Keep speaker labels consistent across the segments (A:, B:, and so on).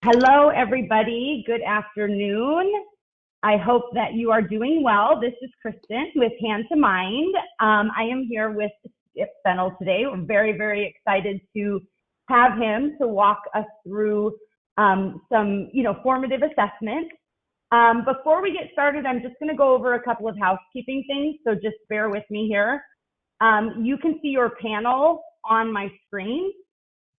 A: Hello, everybody. Good afternoon. I hope that you are doing well. This is Kristen with Hand to Mind. I am here with Fennell today. We're very, very excited to have him to walk us through some, formative assessment. Before we get started, I'm just going to go over a couple of housekeeping things, so just bear with me here. You can see your panel on my screen.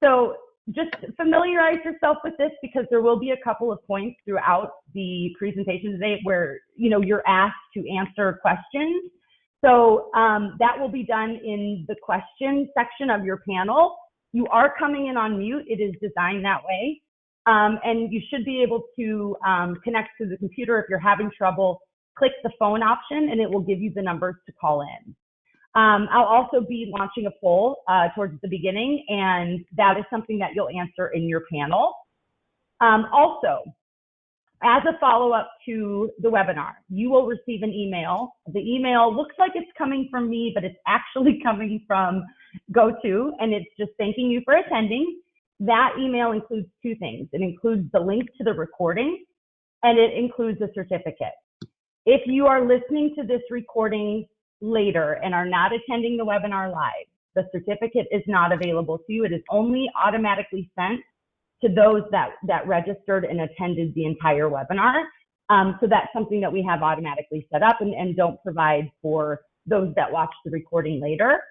A: So just familiarize yourself with this because there will be a couple of points throughout the presentation today where, you're asked to answer questions. So that will be done in the question section of your panel. You are coming in on mute. It is designed that way. And you should be able to connect to the computer. If you're having trouble, click the phone option and it will give you the numbers to call in. I'll also be launching a poll towards the beginning, and that is something that you'll answer in your panel. Also, as a follow-up to the webinar, you will receive an email. The email looks like it's coming from me, but it's actually coming from GoTo, and it's just thanking you for attending. That email includes two things. It includes the link to the recording, and it includes a certificate. If you are listening to this recording later and are not attending the webinar live, the certificate is not available to you. It is only automatically sent to those that registered and attended the entire webinar. So that's something that we have automatically set up and don't provide for those that watch the recording later.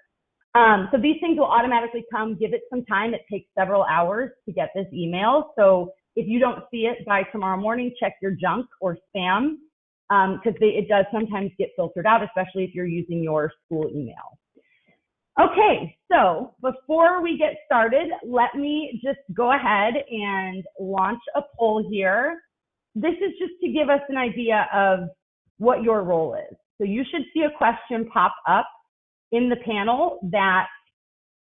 A: So these things will automatically come. Give it some time. It takes several hours to get this email. So if you don't see it by tomorrow morning, check your junk or spam, because it does sometimes get filtered out, especially if you're using your school email. Okay, so before we get started, let me just go ahead and launch a poll here. This is just to give us an idea of what your role is. So you should see a question pop up in the panel that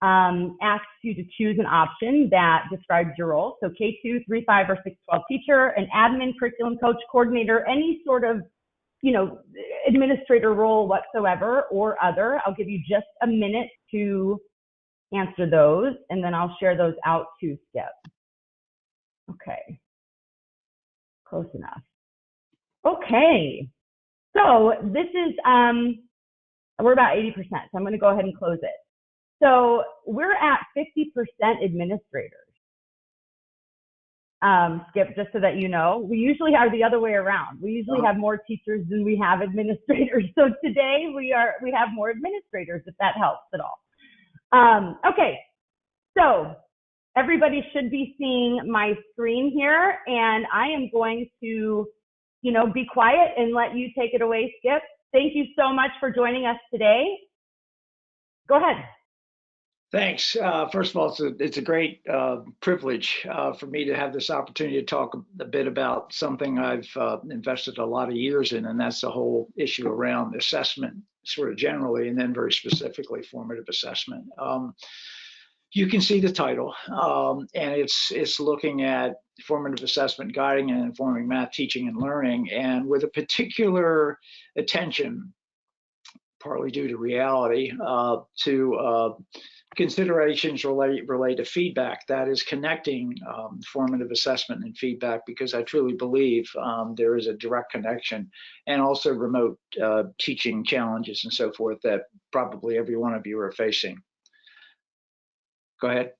A: asks you to choose an option that describes your role. So K2, 3, 5, or 6, 12 teacher, an admin, curriculum coach, coordinator, any sort of administrator role whatsoever or other. I'll give you just a minute to answer those, and then I'll share those out to Skip. Okay, close enough. Okay, so this is, we're about 80%, so I'm gonna go ahead and close it. So we're at 50% administrators. Skip, just so that you know, we usually are the other way around. We usually have more teachers than we have administrators. So today we have more administrators, if that helps at all. Okay, so everybody should be seeing my screen here, and I am going to, be quiet and let you take it away, Skip. Thank you so much for joining us today. Go ahead.
B: Thanks. First of all, it's a great privilege for me to have this opportunity to talk a bit about something I've invested a lot of years in, and that's the whole issue around assessment, sort of generally, and then very specifically formative assessment. You can see the title, and it's looking at formative assessment, guiding and informing math teaching and learning, and with a particular attention, partly due to reality, to considerations relate to feedback, that is connecting formative assessment and feedback, because I truly believe there is a direct connection, and also remote teaching challenges and so forth that probably every one of you are facing. Go ahead.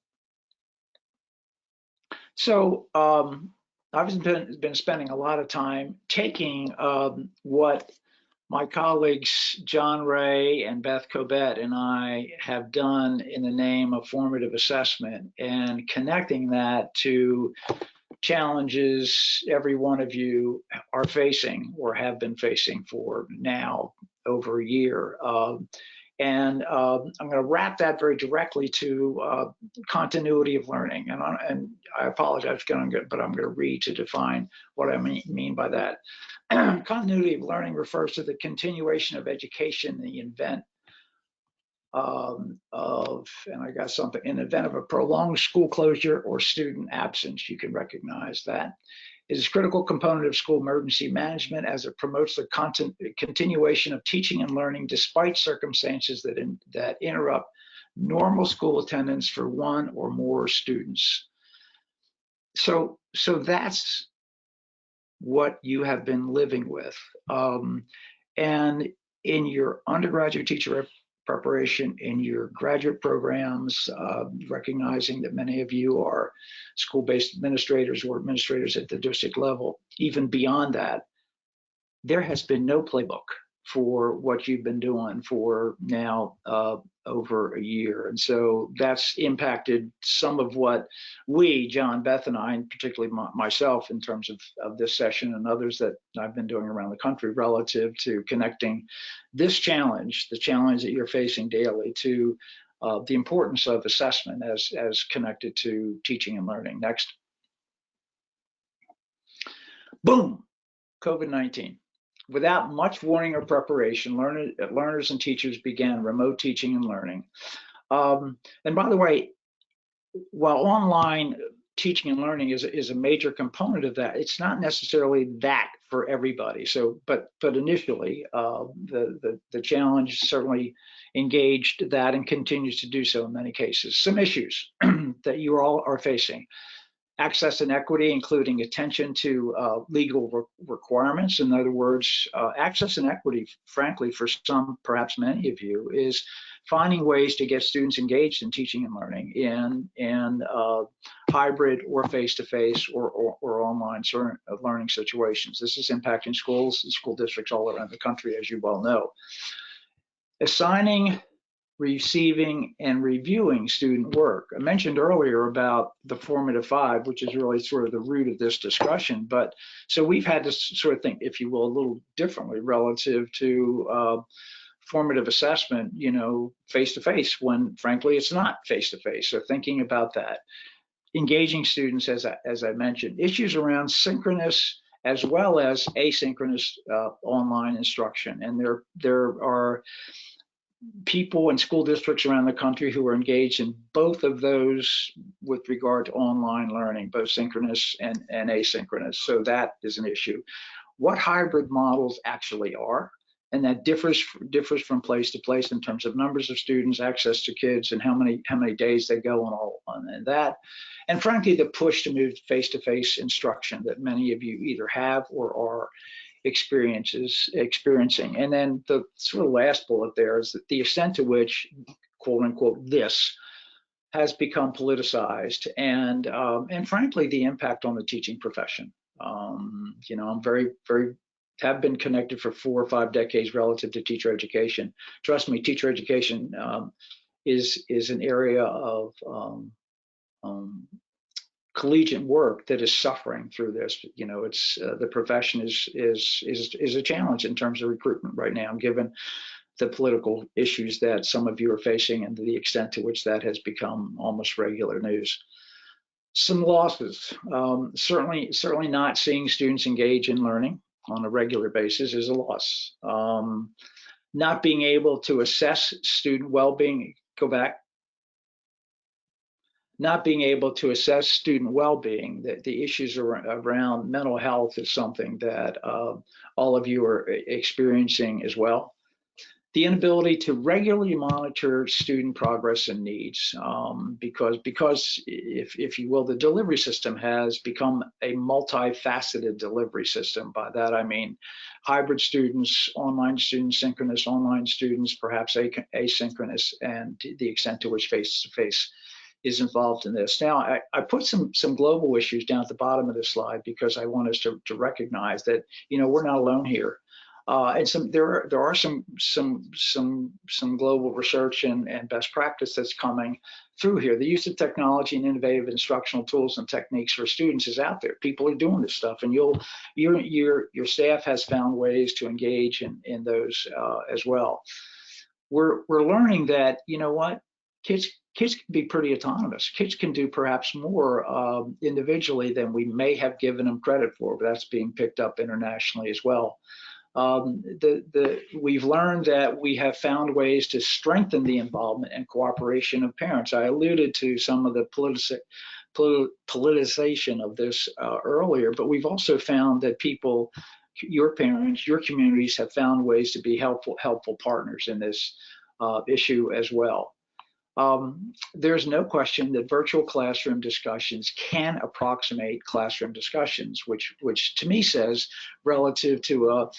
B: So I've been spending a lot of time taking what my colleagues John Ray and Beth Cobbett and I have done in the name of formative assessment, and connecting that to challenges every one of you are facing or have been facing for now over a year. And I'm going to wrap that very directly to continuity of learning. And I apologize, but I'm going to read to define what I mean by that. Continuity of learning refers to the continuation of education in the event in the event of a prolonged school closure or student absence. You can recognize that. It is a critical component of school emergency management, as it promotes the continuation of teaching and learning despite circumstances that interrupt normal school attendance for one or more students. So that's what you have been living with. And in your undergraduate teacher preparation, in your graduate programs, recognizing that many of you are school-based administrators or administrators at the district level, even beyond that, there has been no playbook for what you've been doing for now over a year. And so that's impacted some of what we, John, Beth, and I, and particularly myself, in terms of this session and others that I've been doing around the country relative to connecting this challenge, the challenge that you're facing daily, to the importance of assessment as connected to teaching and learning. Next. Boom, COVID-19. Without much warning or preparation, learners and teachers began remote teaching and learning. And by the way, while online teaching and learning is a major component of that, it's not necessarily that for everybody. So, but initially, the challenge certainly engaged that and continues to do so in many cases. Some issues that you all are facing: access and equity, including attention to legal requirements. In other words, access and equity, frankly, for some, perhaps many of you, is finding ways to get students engaged in teaching and learning in hybrid or face-to-face or online learning situations. This is impacting schools and school districts all around the country, as you well know. Assigning, receiving, and reviewing student work. I mentioned earlier about the formative 5, which is really sort of the root of this discussion. But so we've had to sort of think, if you will, a little differently relative to formative assessment, you know, face-to-face, when frankly it's not face-to-face. So thinking about that, engaging students, as I mentioned, issues around synchronous as well as asynchronous online instruction, and there are people in school districts around the country who are engaged in both of those with regard to online learning, both synchronous and asynchronous. So that is an issue. What hybrid models actually are, and that differs from place to place in terms of numbers of students, access to kids, and how many days they go on that. And frankly, the push to move face-to-face instruction that many of you either have or are experiencing. And then the sort of last bullet there is that the extent to which, quote unquote, this has become politicized, and frankly, the impact on the teaching profession. You know, I'm very have been connected for 4 or 5 decades relative to teacher education. Trust me, teacher education is an area of collegiate work that is suffering through this. You know, it's the profession is a challenge in terms of recruitment right now, given the political issues that some of you are facing and the extent to which that has become almost regular news. Some losses. Certainly not seeing students engage in learning on a regular basis is a loss. Not being able to assess student well-being, not being able to assess student well-being, the issues around mental health is something that all of you are experiencing as well. The inability to regularly monitor student progress and needs, because if you will, the delivery system has become a multifaceted delivery system. By that I mean hybrid students, online students, synchronous online students, perhaps asynchronous, and the extent to which face-to-face is involved in this. Now, I put some global issues down at the bottom of this slide because I want us to recognize that, you know, we're not alone here. And there are some global research and best practice that's coming through here. The use of technology and innovative instructional tools and techniques for students is out there. People are doing this stuff, and your staff has found ways to engage in those as well. We're learning that, you know what, kids can be pretty autonomous. Kids can do perhaps more individually than we may have given them credit for, but that's being picked up internationally as well. We've learned that we have found ways to strengthen the involvement and cooperation of parents. I alluded to some of the politicization of this earlier, but we've also found that people, your parents, your communities have found ways to be helpful partners in this issue as well. There's no question that virtual classroom discussions can approximate classroom discussions, which to me says, relative to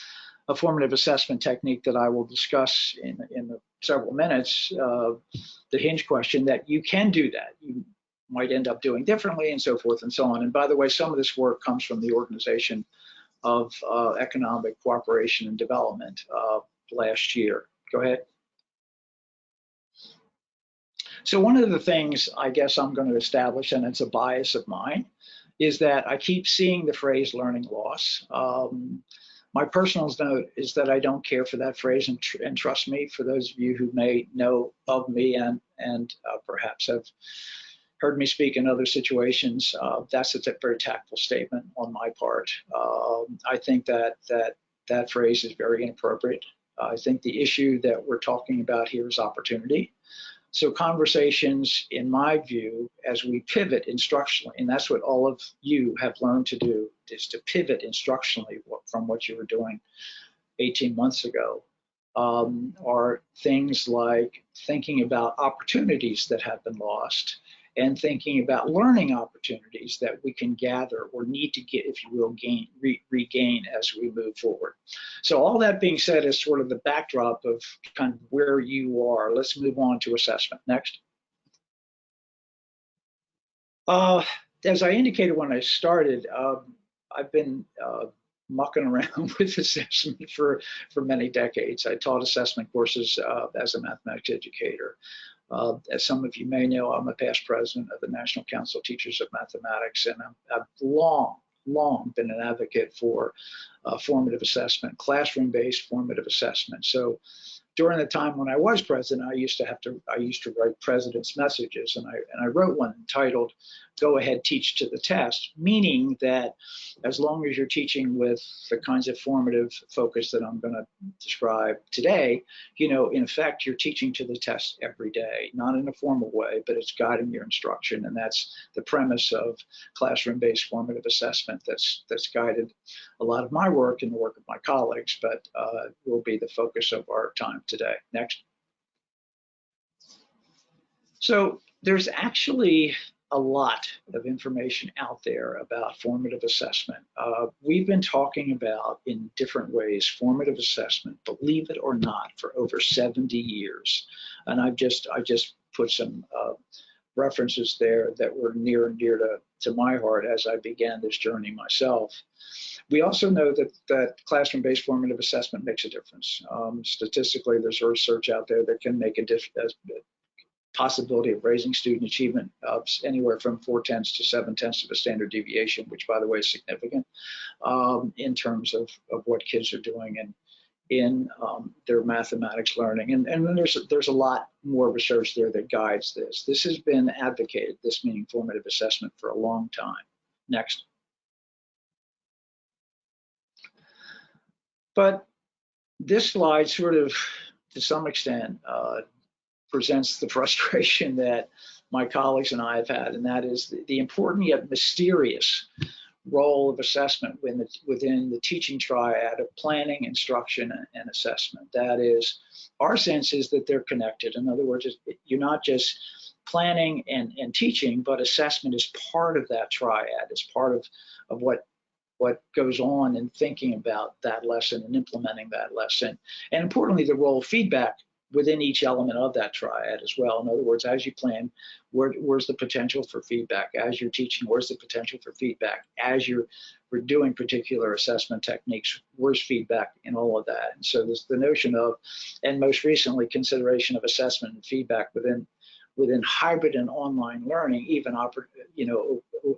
B: a formative assessment technique that I will discuss in several minutes, the Hinge question, that you can do that. You might end up doing differently and so forth and so on. And by the way, some of this work comes from the Organization of Economic Cooperation and Development last year. Go ahead. So one of the things I guess I'm going to establish, and it's a bias of mine, is that I keep seeing the phrase learning loss. My personal note is that I don't care for that phrase, and trust me, for those of you who may know of me and perhaps have heard me speak in other situations, that's a very tactful statement on my part. I think that phrase is very inappropriate. I think the issue that we're talking about here is opportunity. So conversations, in my view, as we pivot instructionally, and that's what all of you have learned to do, is to pivot instructionally from what you were doing 18 months ago, are things like thinking about opportunities that have been lost, and thinking about learning opportunities that we can gather or need to get, if you will, regain as we move forward. So all that being said is sort of the backdrop of kind of where you are. Let's move on to assessment. Next. As I indicated when I started, I've been mucking around with assessment for many decades. I taught assessment courses as a mathematics educator. As some of you may know, I'm a past president of the National Council of Teachers of Mathematics, and I've long been an advocate for formative assessment, classroom-based formative assessment. So during the time when I was president, I used to write president's messages, and I wrote one entitled "Go Ahead, Teach to the Test," meaning that as long as you're teaching with the kinds of formative focus that I'm going to describe today, you know, in effect, you're teaching to the test every day, not in a formal way, but it's guiding your instruction, and that's the premise of classroom-based formative assessment that's guided a lot of my work and the work of my colleagues, but will be the focus of our time today. Next. So there's actually a lot of information out there about formative assessment. We've been talking about, in different ways, formative assessment, believe it or not, for over 70 years. And I just put some references there that were near and dear to my heart as I began this journey myself. We also know that classroom-based formative assessment makes a difference. Statistically, there's research out there that can make a possibility of raising student achievement anywhere from 0.4 to 0.7 of a standard deviation, which, by the way, is significant in terms of what kids are doing in their mathematics learning. And then there's a lot more research there that guides this. This has been advocated, this meaning formative assessment, for a long time. Next. But this slide sort of, to some extent, presents the frustration that my colleagues and I have had, and that is the important yet mysterious role of assessment within the teaching triad of planning, instruction, and assessment. That is, our sense is that they're connected. In other words, you're not just planning and teaching, but assessment is part of that triad, is part of what goes on in thinking about that lesson and implementing that lesson. And importantly, the role of feedback within each element of that triad as well. In other words, as you plan, where's the potential for feedback? As you're teaching, where's the potential for feedback? As you're doing particular assessment techniques, where's feedback in all of that? And so there's the notion of, and most recently, consideration of assessment and feedback within hybrid and online learning, even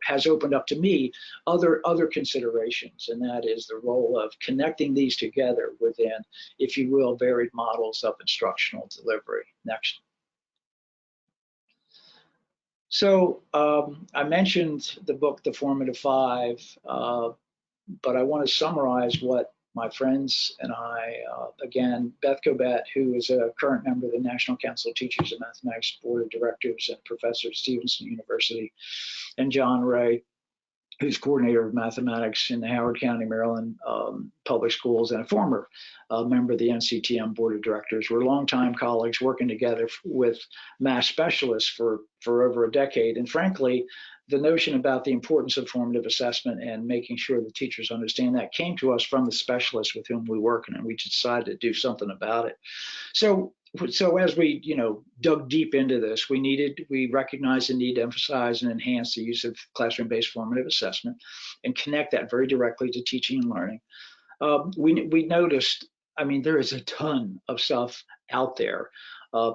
B: has opened up to me other considerations, and that is the role of connecting these together within, if you will, varied models of instructional delivery. Next. So I mentioned the book, The Formative Five, but I want to summarize what my friends and I, again, Beth Gobet, who is a current member of the National Council of Teachers of Mathematics Board of Directors and professor at Stevenson University, and John Ray, who's coordinator of mathematics in the Howard County, Maryland public schools, and a former member of the NCTM board of directors. We're longtime colleagues working together with math specialists for over a decade. And frankly, the notion about the importance of formative assessment and making sure the teachers understand that came to us from the specialists with whom we work, and we decided to do something about it. So as we, dug deep into this, we recognized the need to emphasize and enhance the use of classroom-based formative assessment and connect that very directly to teaching and learning. We noticed, there is a ton of stuff out there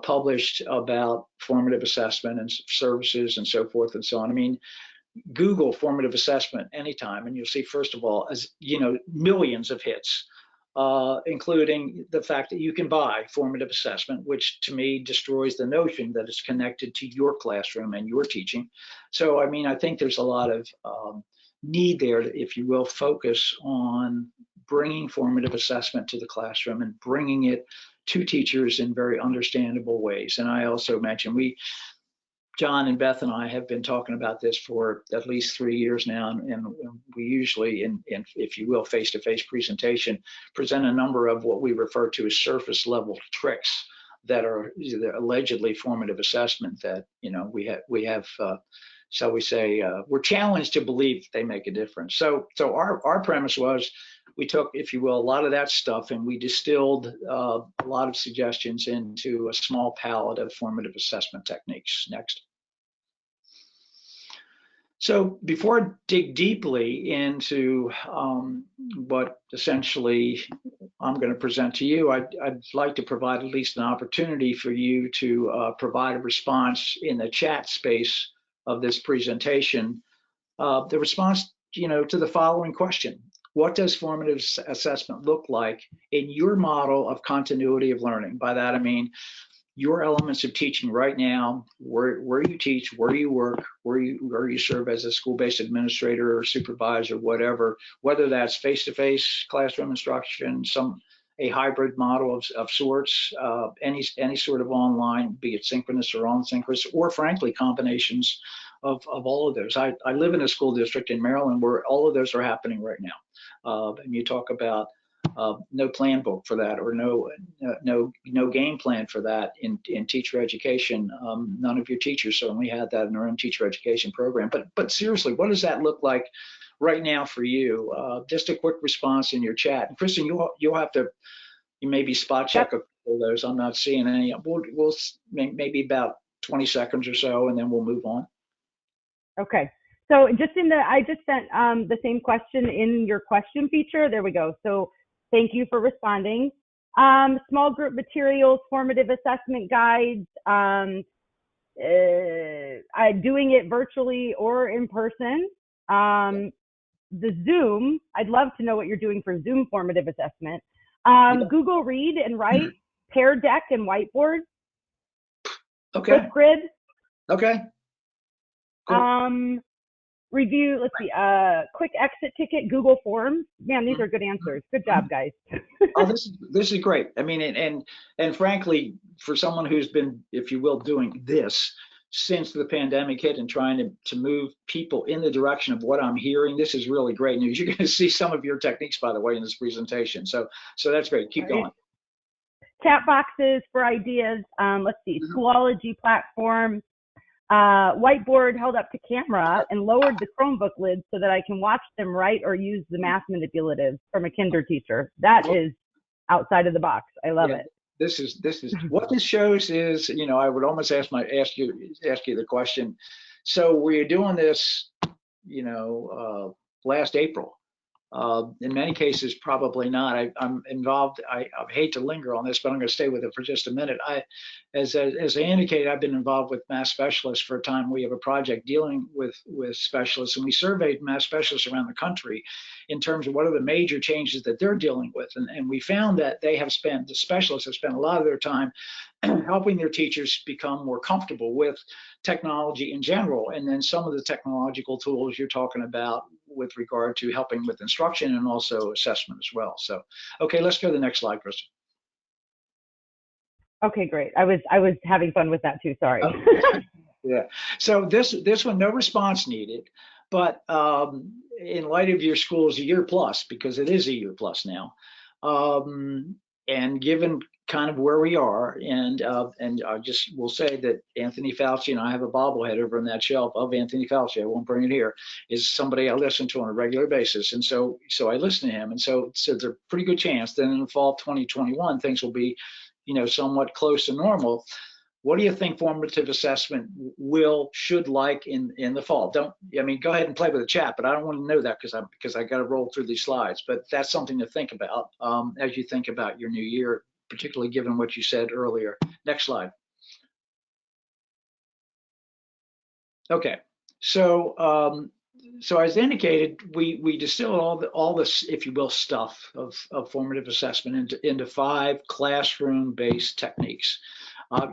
B: published about formative assessment and services and so forth and so on. Google formative assessment anytime, and you'll see, first of all, as millions of hits. Including the fact that you can buy formative assessment, which to me destroys the notion that it's connected to your classroom and your teaching. So, I think there's a lot of need there to, if you will, focus on bringing formative assessment to the classroom and bringing it to teachers in very understandable ways. And I also mentioned John and Beth and I have been talking about this for at least 3 years now, and we usually, in if you will, face-to-face presentation, present a number of what we refer to as surface level tricks that are allegedly formative assessment that we have shall we say, we're challenged to believe they make a difference. So our premise was, we took, if you will, a lot of that stuff and we distilled a lot of suggestions into a small palette of formative assessment techniques. Next. So before I dig deeply into what essentially I'm going to present to you, I'd like to provide at least an opportunity for you to provide a response in the chat space of this presentation. The response, to the following question: what does formative assessment look like in your model of continuity of learning? By that I mean your elements of teaching right now, where you teach, where you work, where you serve as a school-based administrator or supervisor, whatever, whether that's face-to-face classroom instruction, a hybrid model of sorts, any sort of online, be it synchronous or asynchronous, or frankly combinations of all of those. I live in a school district in Maryland where all of those are happening right now, and you talk about no plan book for that, or no game plan for that in teacher education. None of your teachers certainly had that in our own teacher education program. But seriously, what does that look like right now for you? Just a quick response in your chat. And Kristen, you'll have to maybe spot check a couple of those. I'm not seeing any. We'll maybe about 20 seconds or so, and then we'll move on.
A: Okay. So I just sent the same question in your question feature. There we go. So thank you for responding. Small group materials, formative assessment guides, doing it virtually or in person. The Zoom, I'd love to know what you're doing for Zoom formative assessment. Google Read and Write, Pear Deck and Whiteboard.
B: Okay.
A: Flipgrid.
B: Okay. Cool.
A: Review, let's see, quick exit ticket, Google Forms. Man, these are good answers. Good job, guys.
B: Oh, this is great. And frankly, for someone who's been, if you will, doing this since the pandemic hit and trying to move people in the direction of what I'm hearing, this is really great news. You're going to see some of your techniques, by the way, in this presentation. So that's great. Keep going.
A: Chat boxes for ideas. Let's see, Schoology platform. Whiteboard held up to camera and lowered the Chromebook lid so that I can watch them write or use the math manipulatives from a kinder teacher. That is outside of the box. I love it.
B: This is what this shows is, I would almost ask you the question. So were you doing this, last April? In many cases, probably not. I'm involved. I hate to linger on this, but I'm going to stay with it for just a minute. As I indicated, I've been involved with math specialists for a time. We have a project dealing with specialists, and we surveyed math specialists around the country in terms of what are the major changes that they're dealing with. And we found that the specialists have spent a lot of their time helping their teachers become more comfortable with technology in general, and then some of the technological tools you're talking about with regard to helping with instruction and also assessment as well. So, okay, let's go to the next slide, Kristen.
A: Okay, great. I was having fun with that too. Sorry.
B: Yeah. So this one, no response needed. But in light of your school's a year plus, because it is a year plus now, and given kind of where we are, and I just will say that Anthony Fauci, and I have a bobblehead over on that shelf of Anthony Fauci, I won't bring it here, is somebody I listen to on a regular basis, and so I listen to him, and so there's a pretty good chance that in the fall of 2021 things will be, somewhat close to normal. What do you think formative assessment should like in the fall? Go ahead and play with the chat, but I don't want to know that because I got to roll through these slides. But that's something to think about as you think about your new year, particularly given what you said earlier. Next slide. Okay, so as indicated, we distilled all this, if you will, stuff of formative assessment into 5 classroom-based techniques.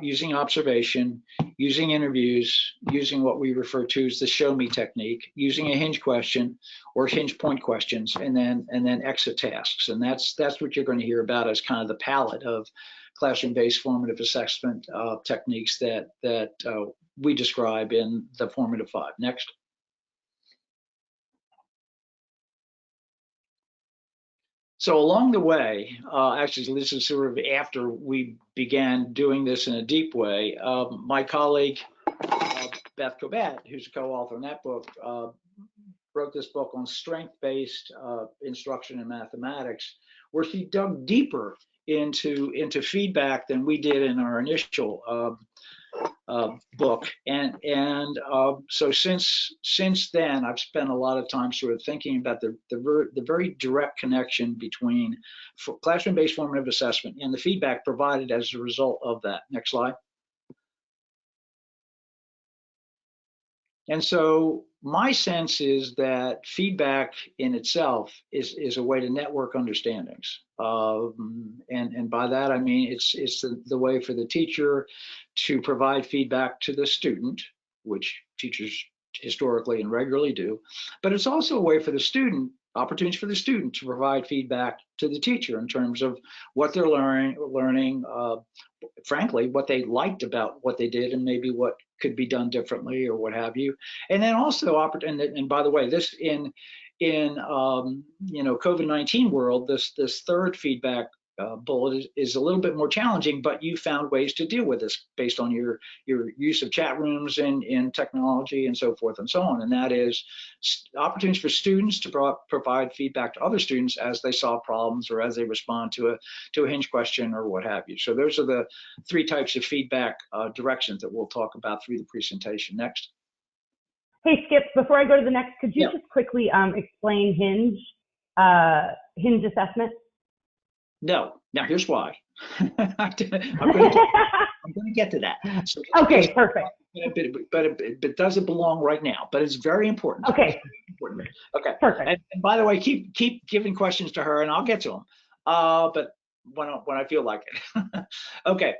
B: Using observation, using interviews, using what we refer to as the show me technique, using a hinge question or hinge point questions, and then exit tasks. And that's what you're going to hear about as kind of the palette of classroom-based formative assessment techniques that we describe in the Formative 5. Next. So along the way, actually, this is sort of after we began doing this in a deep way, my colleague, Beth Cobat, who's a co-author on that book, wrote this book on strength-based instruction in mathematics, where she dug deeper into feedback than we did in our initial book, and so since then I've spent a lot of time sort of thinking about the very direct connection between classroom-based formative assessment and the feedback provided as a result of that. Next slide. And so my sense is that feedback in itself is a way to network understandings. And by that, I mean, it's the way for the teacher to provide feedback to the student, which teachers historically and regularly do, but it's also a way for the student, opportunities for the student to provide feedback to the teacher in terms of what they're learning, frankly, what they liked about what they did and maybe what could be done differently or what have you. And then also, and by the way, this in COVID-19 world, this third feedback bullet is a little bit more challenging, but you found ways to deal with this based on your use of chat rooms in technology and so forth and so on. And that is opportunities for students to provide feedback to other students as they solve problems or as they respond to a hinge question or what have you. So those are the 3 types of feedback directions that we'll talk about through the presentation. Next.
A: Hey, Skip, before I go to the next, could you just quickly explain hinge assessment?
B: No. Now here's why. I'm going to get to that. So,
A: okay, perfect.
B: But it doesn't belong right now. But it's very important.
A: Okay.
B: Okay.
A: Perfect.
B: And by the way, keep giving questions to her, and I'll get to them. But when I feel like it. Okay.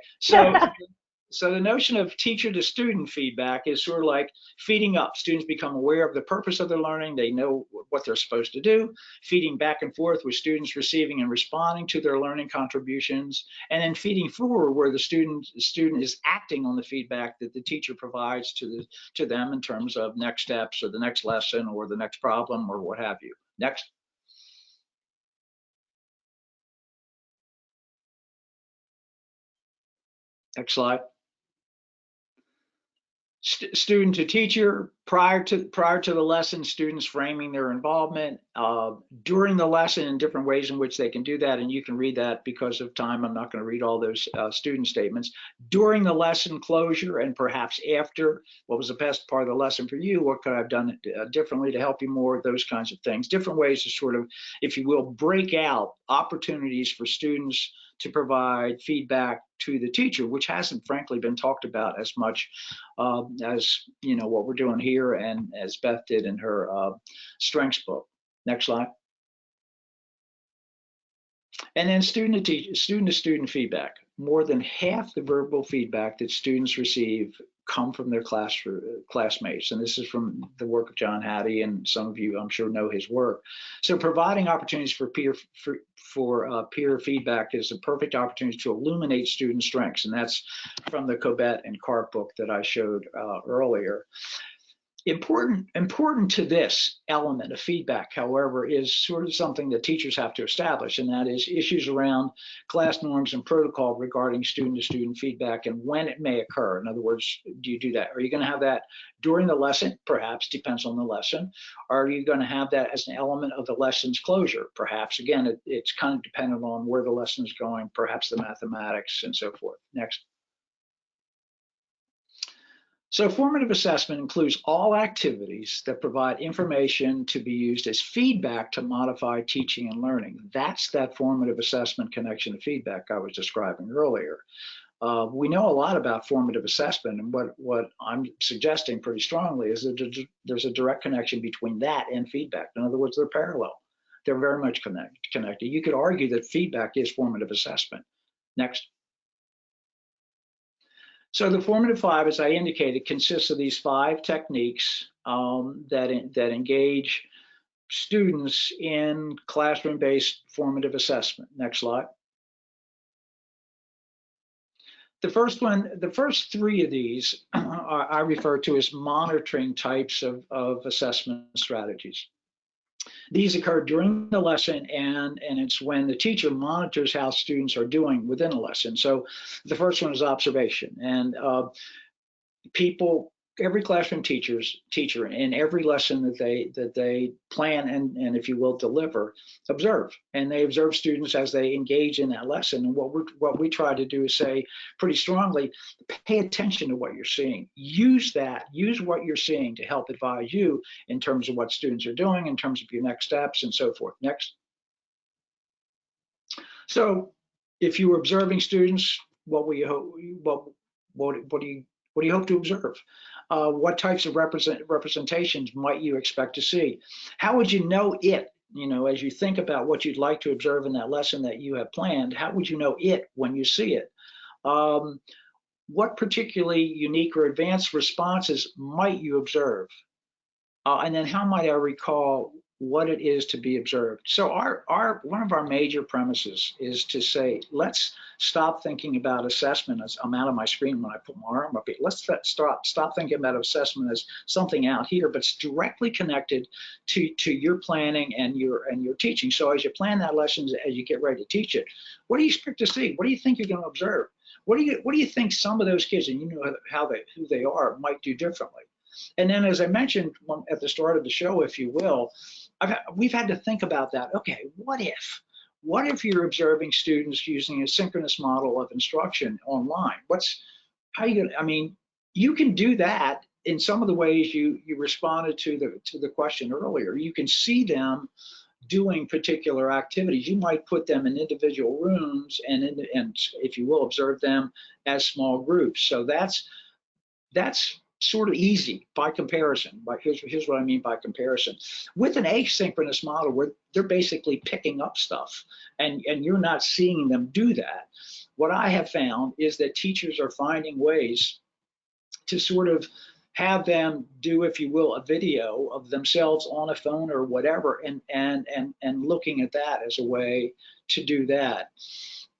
B: So the notion of teacher to student feedback is sort of like feeding up. Students become aware of the purpose of their learning. They know what they're supposed to do. Feeding back and forth with students receiving and responding to their learning contributions. And then feeding forward where the student is acting on the feedback that the teacher provides to them in terms of next steps or the next lesson or the next problem or what have you. Next. Next slide. Student to teacher, prior to the lesson, students framing their involvement during the lesson in different ways in which they can do that, and you can read that because of time. I'm not going to read all those student statements. During the lesson closure and perhaps after, what was the best part of the lesson for you? What could I have done differently to help you more? Those kinds of things. Different ways to sort of, if you will, break out opportunities for students to provide feedback to the teacher, which hasn't frankly been talked about as much as what we're doing here and as Beth did in her strengths book. Next slide. And then student to student feedback. More than half the verbal feedback that students receive come from their classmates. And this is from the work of John Hattie, and some of you, I'm sure, know his work. So providing opportunities for peer feedback is a perfect opportunity to illuminate student strengths. And that's from the Cobat and Carp book that I showed earlier. Important to this element of feedback, however, is sort of something that teachers have to establish, and that is issues around class norms and protocol regarding student-to-student feedback and when it may occur. In other words, do you do that? Are you going to have that during the lesson? Perhaps, depends on the lesson. Or are you going to have that as an element of the lesson's closure? Perhaps, again, it's kind of dependent on where the lesson is going, perhaps the mathematics and so forth. Next. So formative assessment includes all activities that provide information to be used as feedback to modify teaching and learning. That's that formative assessment connection to feedback I was describing earlier. We know a lot about formative assessment, and what I'm suggesting pretty strongly is that there's a direct connection between that and feedback. In other words, they're parallel. They're very much connected. You could argue that feedback is formative assessment. Next. So the formative 5, as I indicated, consists of these 5 techniques that engage students in classroom-based formative assessment. Next slide. The first 3 of these I refer to as monitoring types of assessment strategies. These occur during the lesson, and it's when the teacher monitors how students are doing within a lesson. So the first one is observation, and every classroom teacher in every lesson that they plan and if you will deliver, observe, and they observe students as they engage in that lesson. And what we try to do is say pretty strongly, pay attention to what you're seeing. Use what you're seeing to help advise you in terms of what students are doing, in terms of your next steps and so forth. Next. So if you were observing students, what do you hope to observe? What types of representations might you expect to see? How would you know it? As you think about what you'd like to observe in that lesson that you have planned, how would you know it when you see it? What particularly unique or advanced responses might you observe? And then how might I recall what it is to be observed? So one of our major premises is to say, let's stop thinking about assessment as I'm out of my screen when I put my arm up here. Let's stop thinking about assessment as something out here, but it's directly connected to your planning and your teaching. So as you plan that lesson, as you get ready to teach it, what do you expect to see? What do you think you're going to observe? What do you think some of those kids, and who they are, might do differently? And then, as I mentioned at the start of the show, if you will, we've had to think about that. Okay, what if you're observing students using a synchronous model of instruction online? You can do that in some of the ways you responded to the question earlier. You can see them doing particular activities. You might put them in individual rooms and if you will, observe them as small groups. So that's sort of easy by comparison. But here's what I mean by comparison. With an asynchronous model where they're basically picking up stuff and you're not seeing them do that, what I have found is that teachers are finding ways to sort of have them do, if you will, a video of themselves on a phone or whatever, and looking at that as a way to do that.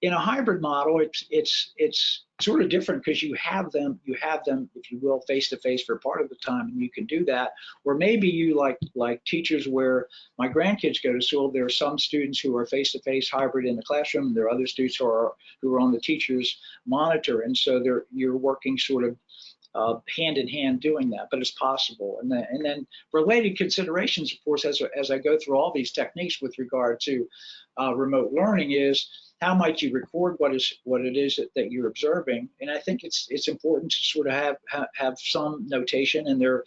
B: In a hybrid model, it's sort of different because you have them, if you will, face to face for part of the time, and you can do that. Or maybe you like teachers where my grandkids go to school. There are some students who are face to face hybrid in the classroom. And there are other students who are on the teacher's monitor, and so you're working sort of hand in hand doing that, but it's possible. And then related considerations, of course, as I go through all these techniques with regard to remote learning is, how might you record what it is that you're observing? And I think it's important to sort of have some notation, and there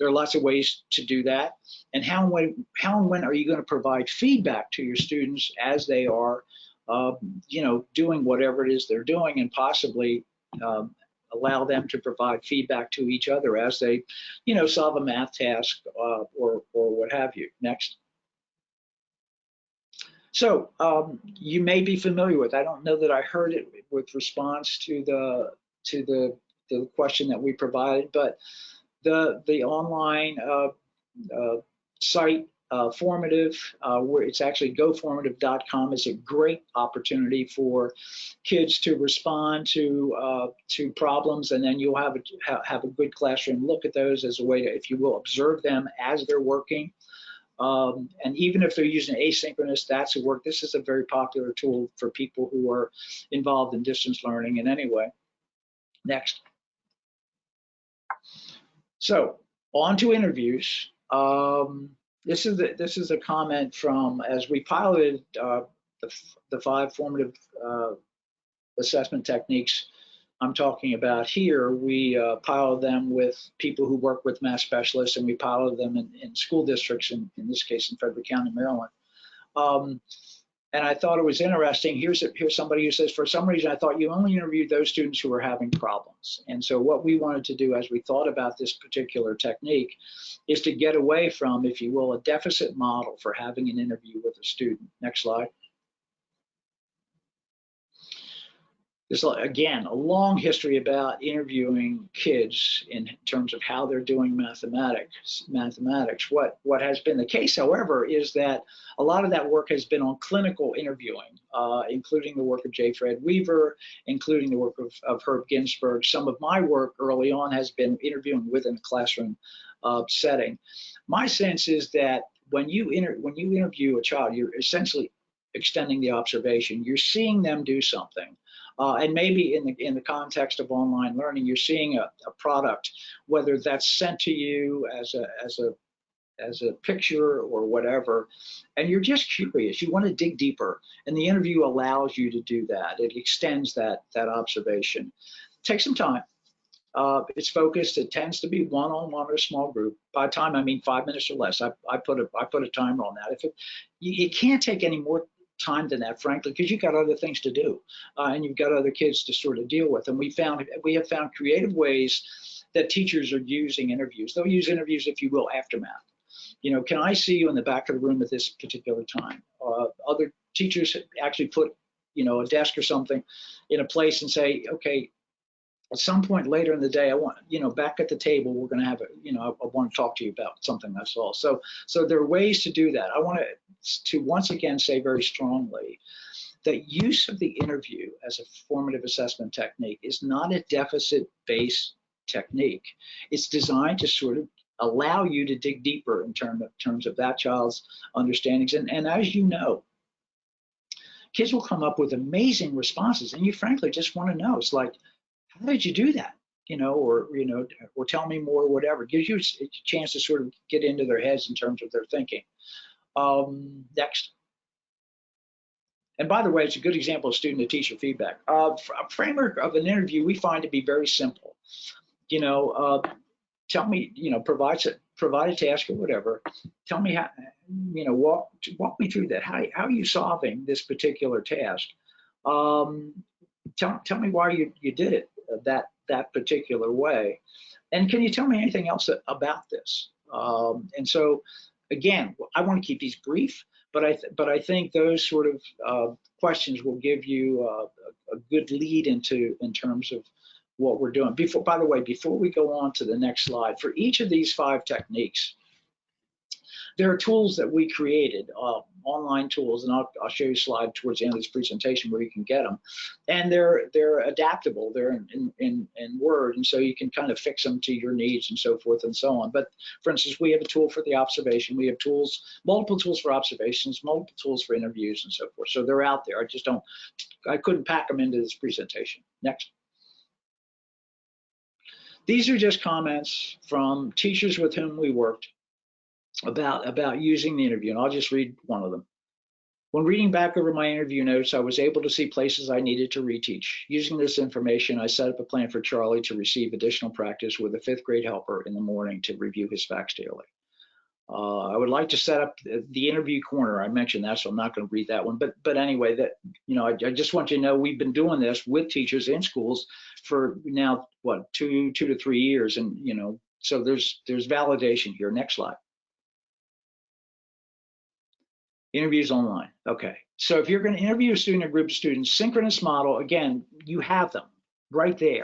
B: are lots of ways to do that. And how and when are you going to provide feedback to your students as they are, doing whatever it is they're doing, and possibly allow them to provide feedback to each other as they, solve a math task or what have you. Next. So you may be familiar with, I don't know that I heard it with response to the question that we provided, but the online site Formative, where it's actually goformative.com is a great opportunity for kids to respond to problems, and then you'll have a good classroom look at those as a way to, if you will, observe them as they're working. And even if they're using asynchronous, that's a work. This is a very popular tool for people who are involved in distance learning in any way. Next. So on to interviews. This is a comment from, as we piloted the 5 formative assessment techniques I'm talking about here. We piloted them with people who work with math specialists, and we piloted them in school districts, in this case in Frederick County, Maryland. And I thought it was interesting. Here's somebody who says, for some reason, I thought you only interviewed those students who were having problems. And so what we wanted to do as we thought about this particular technique is to get away from, if you will, a deficit model for having an interview with a student. Next slide. There's, again, a long history about interviewing kids in terms of how they're doing mathematics. What has been the case, however, is that a lot of that work has been on clinical interviewing, including the work of J. Fred Weaver, including the work of Herb Ginsberg. Some of my work early on has been interviewing within a classroom setting. My sense is that when you interview a child, you're essentially extending the observation. You're seeing them do something. And maybe in the context of online learning, you're seeing a product, whether that's sent to you as a picture or whatever, and you're just curious. You want to dig deeper, and the interview allows you to do that. It extends that observation. Take some time. It's focused. It tends to be one-on-one or a small group. By time, I mean 5 minutes or less. I put a timer on that. It can't take any more time than that, frankly, because you've got other things to do, and you've got other kids to sort of deal with. And we have found creative ways that teachers are using interviews. They'll use interviews, if you will, after math. You know, can I see you in the back of the room at this particular time? Other teachers actually put, you know, a desk or something in a place and say, okay, at some point later in the day, I want, you know, back at the table, we're going to have I want to talk to you about something I saw. So there are ways to do that. I want to once again say very strongly that use of the interview as a formative assessment technique is not a deficit-based technique. It's designed to sort of allow you to dig deeper in terms of that child's understandings. And as you know, kids will come up with amazing responses, and you frankly just want to know. It's like, how did you do that? Or tell me more, whatever. It gives you a chance to sort of get into their heads in terms of their thinking. Next. And by the way, it's a good example of student to teacher feedback. A framework of an interview we find to be very simple. Tell me, provide a task or whatever. Tell me how, walk me through that. How are you solving this particular task? Tell me why you did it that particular way, and can you tell me anything else about this? And so, again, I want to keep these brief, but I think those sort of questions will give you a good lead in terms of what we're doing. By the way, before we go on to the next slide, for each of these 5 techniques, there are tools that we created, online tools, and I'll show you a slide towards the end of this presentation where you can get them. And they're adaptable. They're in Word, and so you can kind of fix them to your needs and so forth and so on. But for instance, we have a tool for the observation. We have multiple tools for observations, multiple tools for interviews and so forth. So they're out there. I couldn't pack them into this presentation. Next. These are just comments from teachers with whom we worked about using the interview, and I'll just read one of them. When reading back over my interview notes, I was able to see places I needed to reteach. Using this information, I set up a plan for Charlie to receive additional practice with a 5th grade helper in the morning to review his facts daily. I would like to set up the interview corner. I mentioned that, so I'm not going to read that one. But anyway, I just want you to know we've been doing this with teachers in schools for now, 2 to 3 years, and so there's validation here. Next slide. Interviews online. Okay, so if you're going to interview a student or group of students, synchronous model, again, you have them. right there.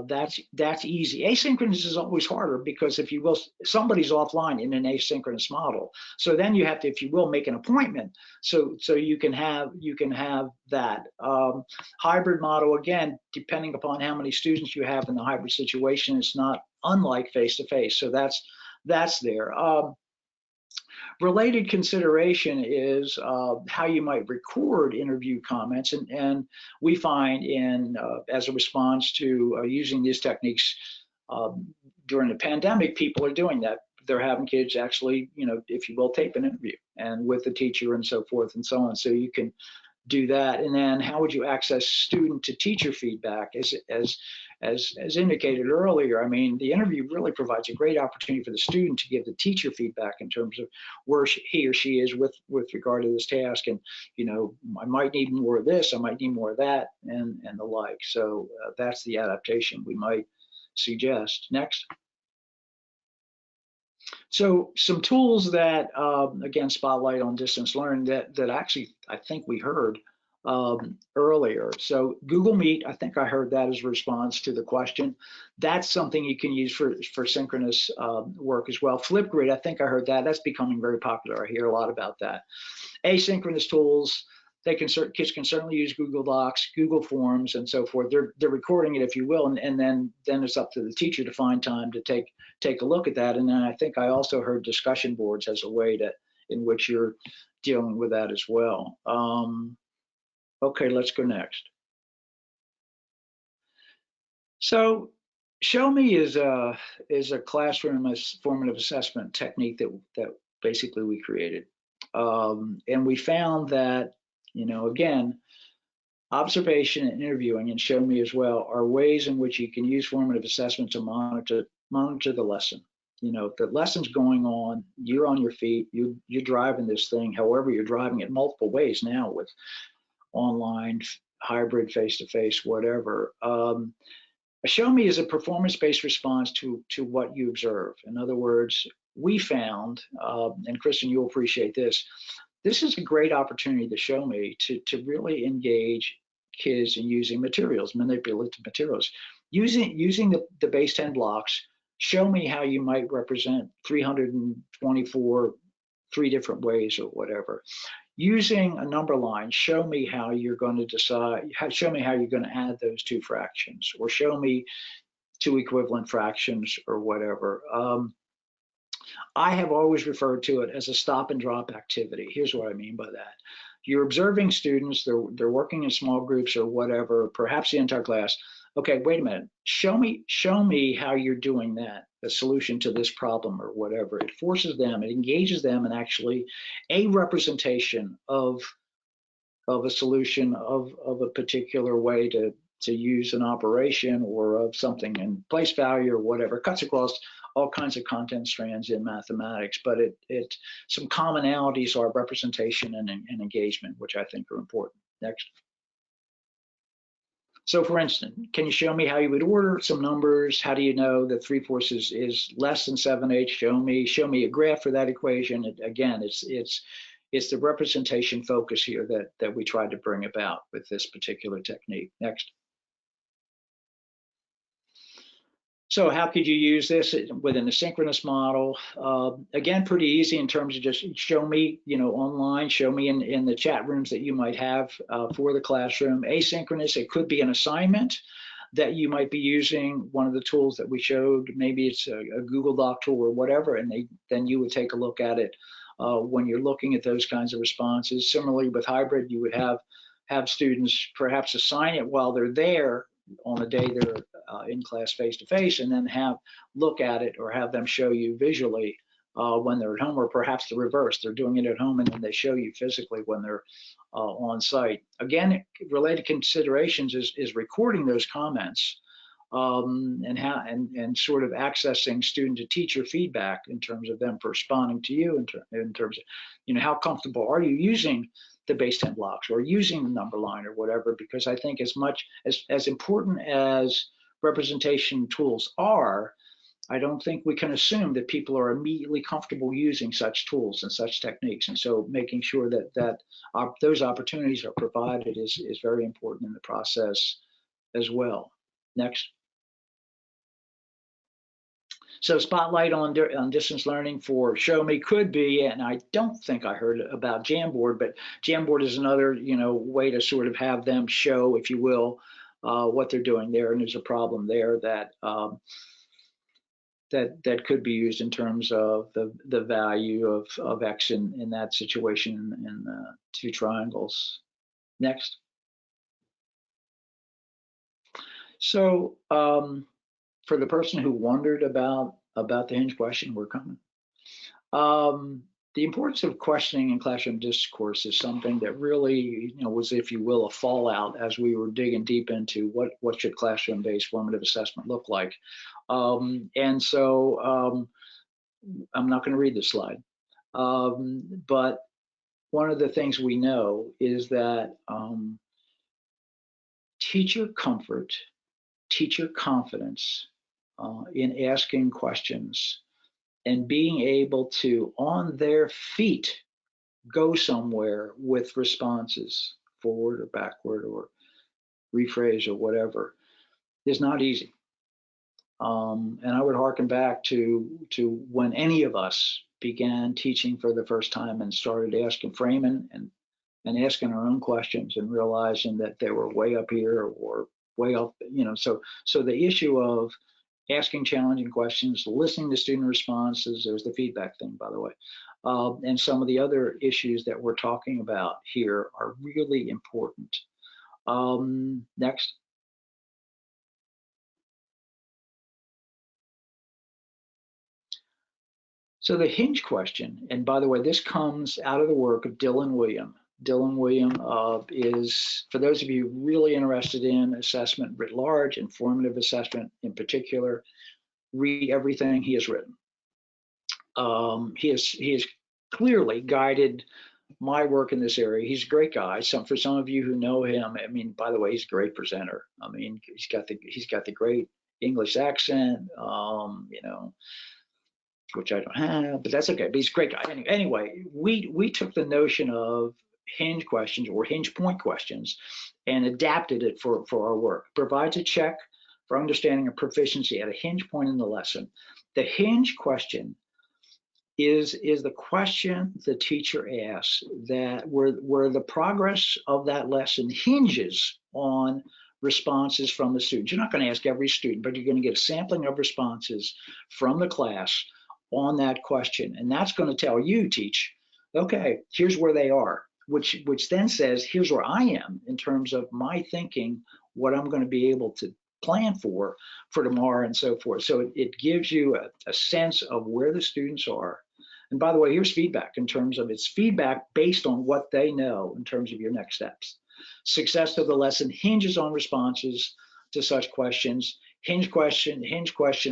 B: That's easy. Asynchronous is always harder because, if you will, somebody's offline in an asynchronous model. So then you have to, if you will, make an appointment so you can have that. Hybrid model, again, depending upon how many students you have in the hybrid situation, it's not unlike face to face. So that's there. Related consideration is how you might record interview comments, and we find as a response to using these techniques during the pandemic, people are doing that. They're having kids actually, if you will, tape an interview and with the teacher and so forth and so on. So you can do that. And then how would you access student to teacher feedback? As indicated earlier, I mean, the interview really provides a great opportunity for the student to give the teacher feedback in terms of where he or she is with regard to this task. And, I might need more of this, I might need more of that, and the like. So that's the adaptation we might suggest. Next. So some tools that, again, spotlight on distance learning that actually I think we heard earlier. So Google Meet, I think I heard that as a response to the question. That's something you can use for synchronous work as well. Flipgrid, I think I heard that. That's becoming very popular. I hear a lot about that. Asynchronous tools, kids can certainly use Google Docs, Google Forms, and so forth. They're recording it, if you will, and then it's up to the teacher to find time to take a look at that. And then I think I also heard discussion boards as a way in which you're dealing with that as well. Okay, let's go next. So Show Me is a classroom as formative assessment technique that basically we created. And we found that, again, observation and interviewing, and Show Me as well, are ways in which you can use formative assessment to monitor the lesson. The lesson's going on, you're on your feet, you're driving this thing, however you're driving it multiple ways now with online, hybrid, face-to-face, whatever. A Show Me is a performance-based response to what you observe. In other words, we found, and Kristen, you'll appreciate this is a great opportunity to Show Me to really engage kids in using materials, manipulative materials. Using the base 10 blocks, show me how you might represent 324 3 different ways or whatever. Using a number line, show me how you're going to decide, show me how you're going to add those 2 fractions, or show me 2 equivalent fractions or whatever. I have always referred to it as a stop and drop activity. Here's what I mean by that. You're observing students, they're working in small groups or whatever, perhaps the entire class. Okay, wait a minute. Show me how you're doing that, the solution to this problem or whatever. It forces them, it engages them in actually a representation of a solution of a particular way to use an operation or of something in place value or whatever. It cuts across all kinds of content strands in mathematics, but some commonalities are representation and engagement, which I think are important. Next. So for instance, can you show me how you would order some numbers? How do you know that 3/4 is less than 7/8? Show me a graph for that equation. Again, it's the representation focus here that we tried to bring about with this particular technique. Next. So how could you use this within a synchronous model? Again, pretty easy in terms of just show me, online, show me in the chat rooms that you might have for the classroom. Asynchronous, it could be an assignment that you might be using one of the tools that we showed. Maybe it's a Google Doc tool or whatever, and then you would take a look at it when you're looking at those kinds of responses. Similarly with hybrid, you would have students perhaps assign it while they're there on the day they're in class face to face, and then look at it or have them show you visually when they're at home, or perhaps the reverse. They're doing it at home and then they show you physically when they're on site. Again, related considerations is recording those comments and sort of accessing student to teacher feedback in terms of them responding to you in terms of, how comfortable are you using the base 10 blocks or using the number line or whatever, because I think as important as representation tools are, I don't think we can assume that people are immediately comfortable using such tools and such techniques. And so making sure that those opportunities are provided is very important in the process as well. Next. So spotlight on distance learning for Show Me could be, and I don't think I heard about Jamboard, but Jamboard is another, way to sort of have them show, if you will, what they're doing there. And there's a problem there that that could be used in terms of the value of X in that situation in two triangles. Next. So for the person who wondered about the Hinge question, we're coming. The importance of questioning in classroom discourse is something that really, was, if you will, a fallout as we were digging deep into what should classroom-based formative assessment look like. And so I'm not going to read this slide, but one of the things we know is that teacher comfort, teacher confidence in asking questions and being able to, on their feet, go somewhere with responses, forward or backward or rephrase or whatever, is not easy. And I would harken back to when any of us began teaching for the first time and started framing and asking our own questions and realizing that they were way up here or way up, so the issue of asking challenging questions, listening to student responses, there's the feedback thing, by the way, and some of the other issues that we're talking about here are really important. Next. So the Hinge question, and by the way, this comes out of the work of Dylan William. Dylan William is, for those of you really interested in assessment writ large and formative assessment in particular, read everything he has written. He has clearly guided my work in this area. He's a great guy. For some of you who know him, I mean, by the way, he's a great presenter. I mean, he's got the great English accent, which I don't have, but that's okay. But he's a great guy. Anyway, we took the notion of Hinge questions or Hinge point questions and adapted it for our work. Provides a check for understanding of proficiency at a hinge point in the lesson. The Hinge question is the question the teacher asks that where the progress of that lesson hinges on responses from the students. You're not going to ask every student, but you're going to get a sampling of responses from the class on that question. And that's going to tell you, teach, okay, here's where they are, which then says, here's where I am in terms of my thinking, what I'm going to be able to plan for tomorrow and so forth. So it gives you a sense of where the students are. And by the way, here's feedback in terms of it's feedback based on what they know in terms of your next steps. Success of the lesson hinges on responses to such questions. Hinge question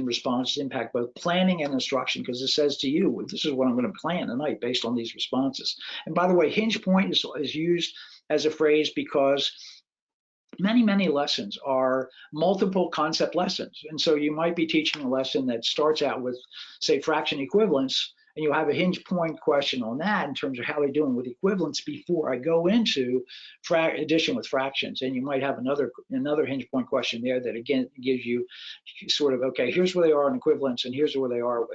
B: responses impact both planning and instruction, because it says to you, this is what I'm going to plan tonight based on these responses. And by the way, hinge point is used as a phrase because many lessons are multiple concept lessons. And so you might be teaching a lesson that starts out with, say, fraction equivalence, and you'll have a hinge point question on that in terms of how they're doing with equivalence before I go into addition with fractions. And you might have another hinge point question there that again gives you sort of, okay, here's where they are in equivalence and here's where they are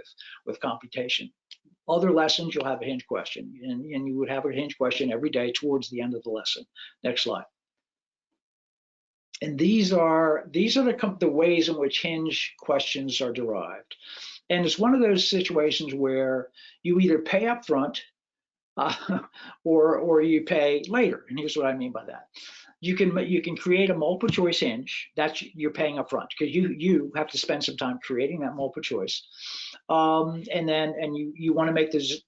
B: with computation. Other lessons, you'll have a hinge question, and you would have a hinge question every day towards the end of the lesson. Next slide. And these are the ways in which hinge questions are derived. And it's one of those situations where you either pay up front or you pay later. And here's what I mean by that. You can create a multiple choice hinge. That's you're paying up front because you have to spend some time creating that multiple choice. And you want to make the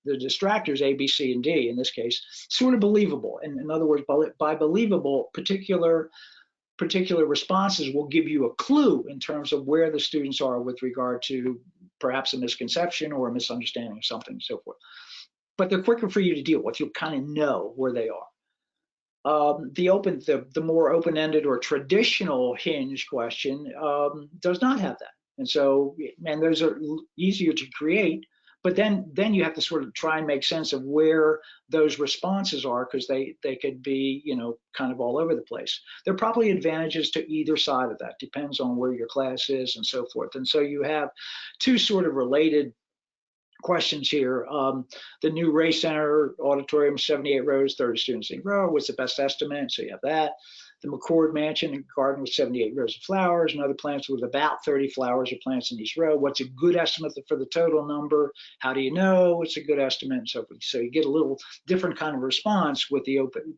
B: distractors A, B, C, and D in this case sort of believable. And in other words, by believable, particular responses will give you a clue in terms of where the students are with regard to perhaps a misconception or a misunderstanding of something and so forth. But they're quicker for you to deal with. You'll kind of know where they are. The more open-ended or traditional hinge question does not have that. And those are easier to create, But then you have to sort of try and make sense of where those responses are, because they could be, you know, kind of all over the place. There are probably advantages to either side of that, depends on where your class is and so forth. And so you have two sort of related questions here. The new Ray Center auditorium, 78 rows, 30 students in a row. What's the best estimate? So you have that. The McCord Mansion and garden with 78 rows of flowers and other plants with about 30 flowers or plants in each row. What's a good estimate for the total number? How do you know it's a good estimate? And so forth. So you get a little different kind of response with the open.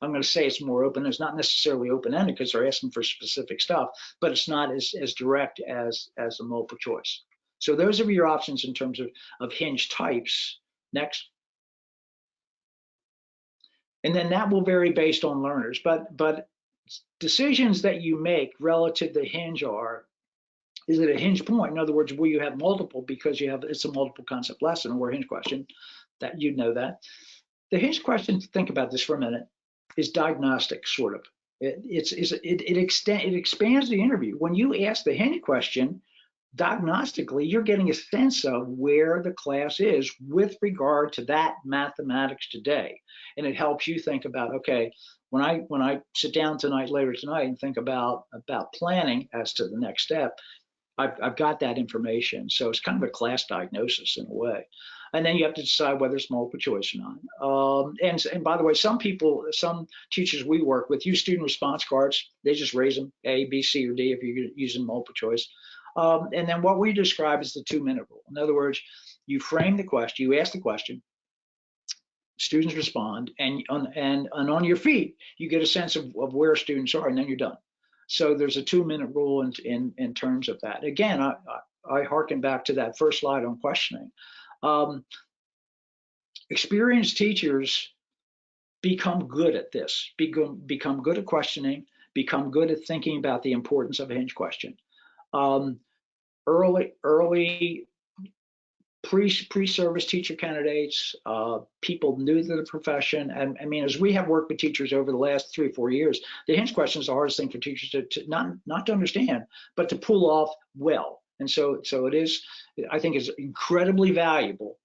B: I'm going to say it's more open. It's not necessarily open-ended because they're asking for specific stuff, but it's not as direct as a multiple choice. So those are your options in terms of Hinge types. Next. And then that will vary based on learners, but decisions that you make relative to Hinge are, is it a Hinge point? In other words, will you have multiple because it's a multiple concept lesson, or a Hinge question, that you'd know that. The Hinge question, think about this for a minute, is diagnostic, sort of. It expands the interview. When you ask the Hinge question, diagnostically, you're getting a sense of where the class is with regard to that mathematics today. And it helps you think about, okay, when I sit down later tonight and think about planning as to the next step, I've got that information. So it's kind of a class diagnosis in a way. And then you have to decide whether it's multiple choice or not. And by the way, some teachers we work with use student response cards. They just raise them A, B, C, or D if you're using multiple choice. And then what we describe as the 2-minute rule. In other words, you frame the question, you ask the question, students respond, and on your feet, you get a sense of where students are, and then you're done. So there's a 2-minute rule in terms of that. Again, I hearken back to that first slide on questioning. Experienced teachers become good at this, become good at questioning, become good at thinking about the importance of a Hinge question. Early pre-service teacher candidates, people new to the profession, and I mean, as we have worked with teachers over the last 3 or 4 years, the Hinge question is the hardest thing for teachers to not to understand, but to pull off well. And so it is, I think, is incredibly valuable,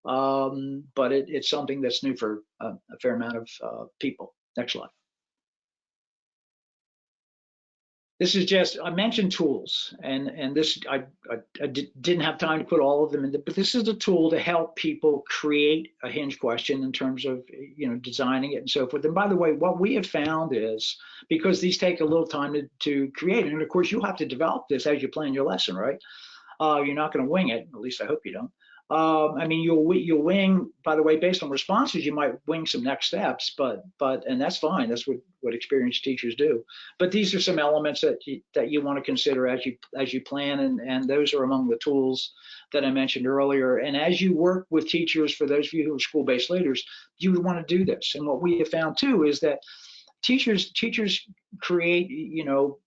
B: but it's something that's new for a fair amount of people. Next slide. This is just, I mentioned tools, and this, I didn't have time to put all of them in, but this is a tool to help people create a Hinge question in terms of, you know, designing it and so forth. And by the way, what we have found is, because these take a little time to create, and of course you'll have to develop this as you plan your lesson, right? You're not going to wing it, at least I hope you don't. I mean, you'll wing, by the way, based on responses, you might wing some next steps, but and that's fine. That's what experienced teachers do. But these are some elements that you want to consider as you plan, and those are among the tools that I mentioned earlier. And as you work with teachers, for those of you who are school-based leaders, you would want to do this. And what we have found too is that teachers create, you know,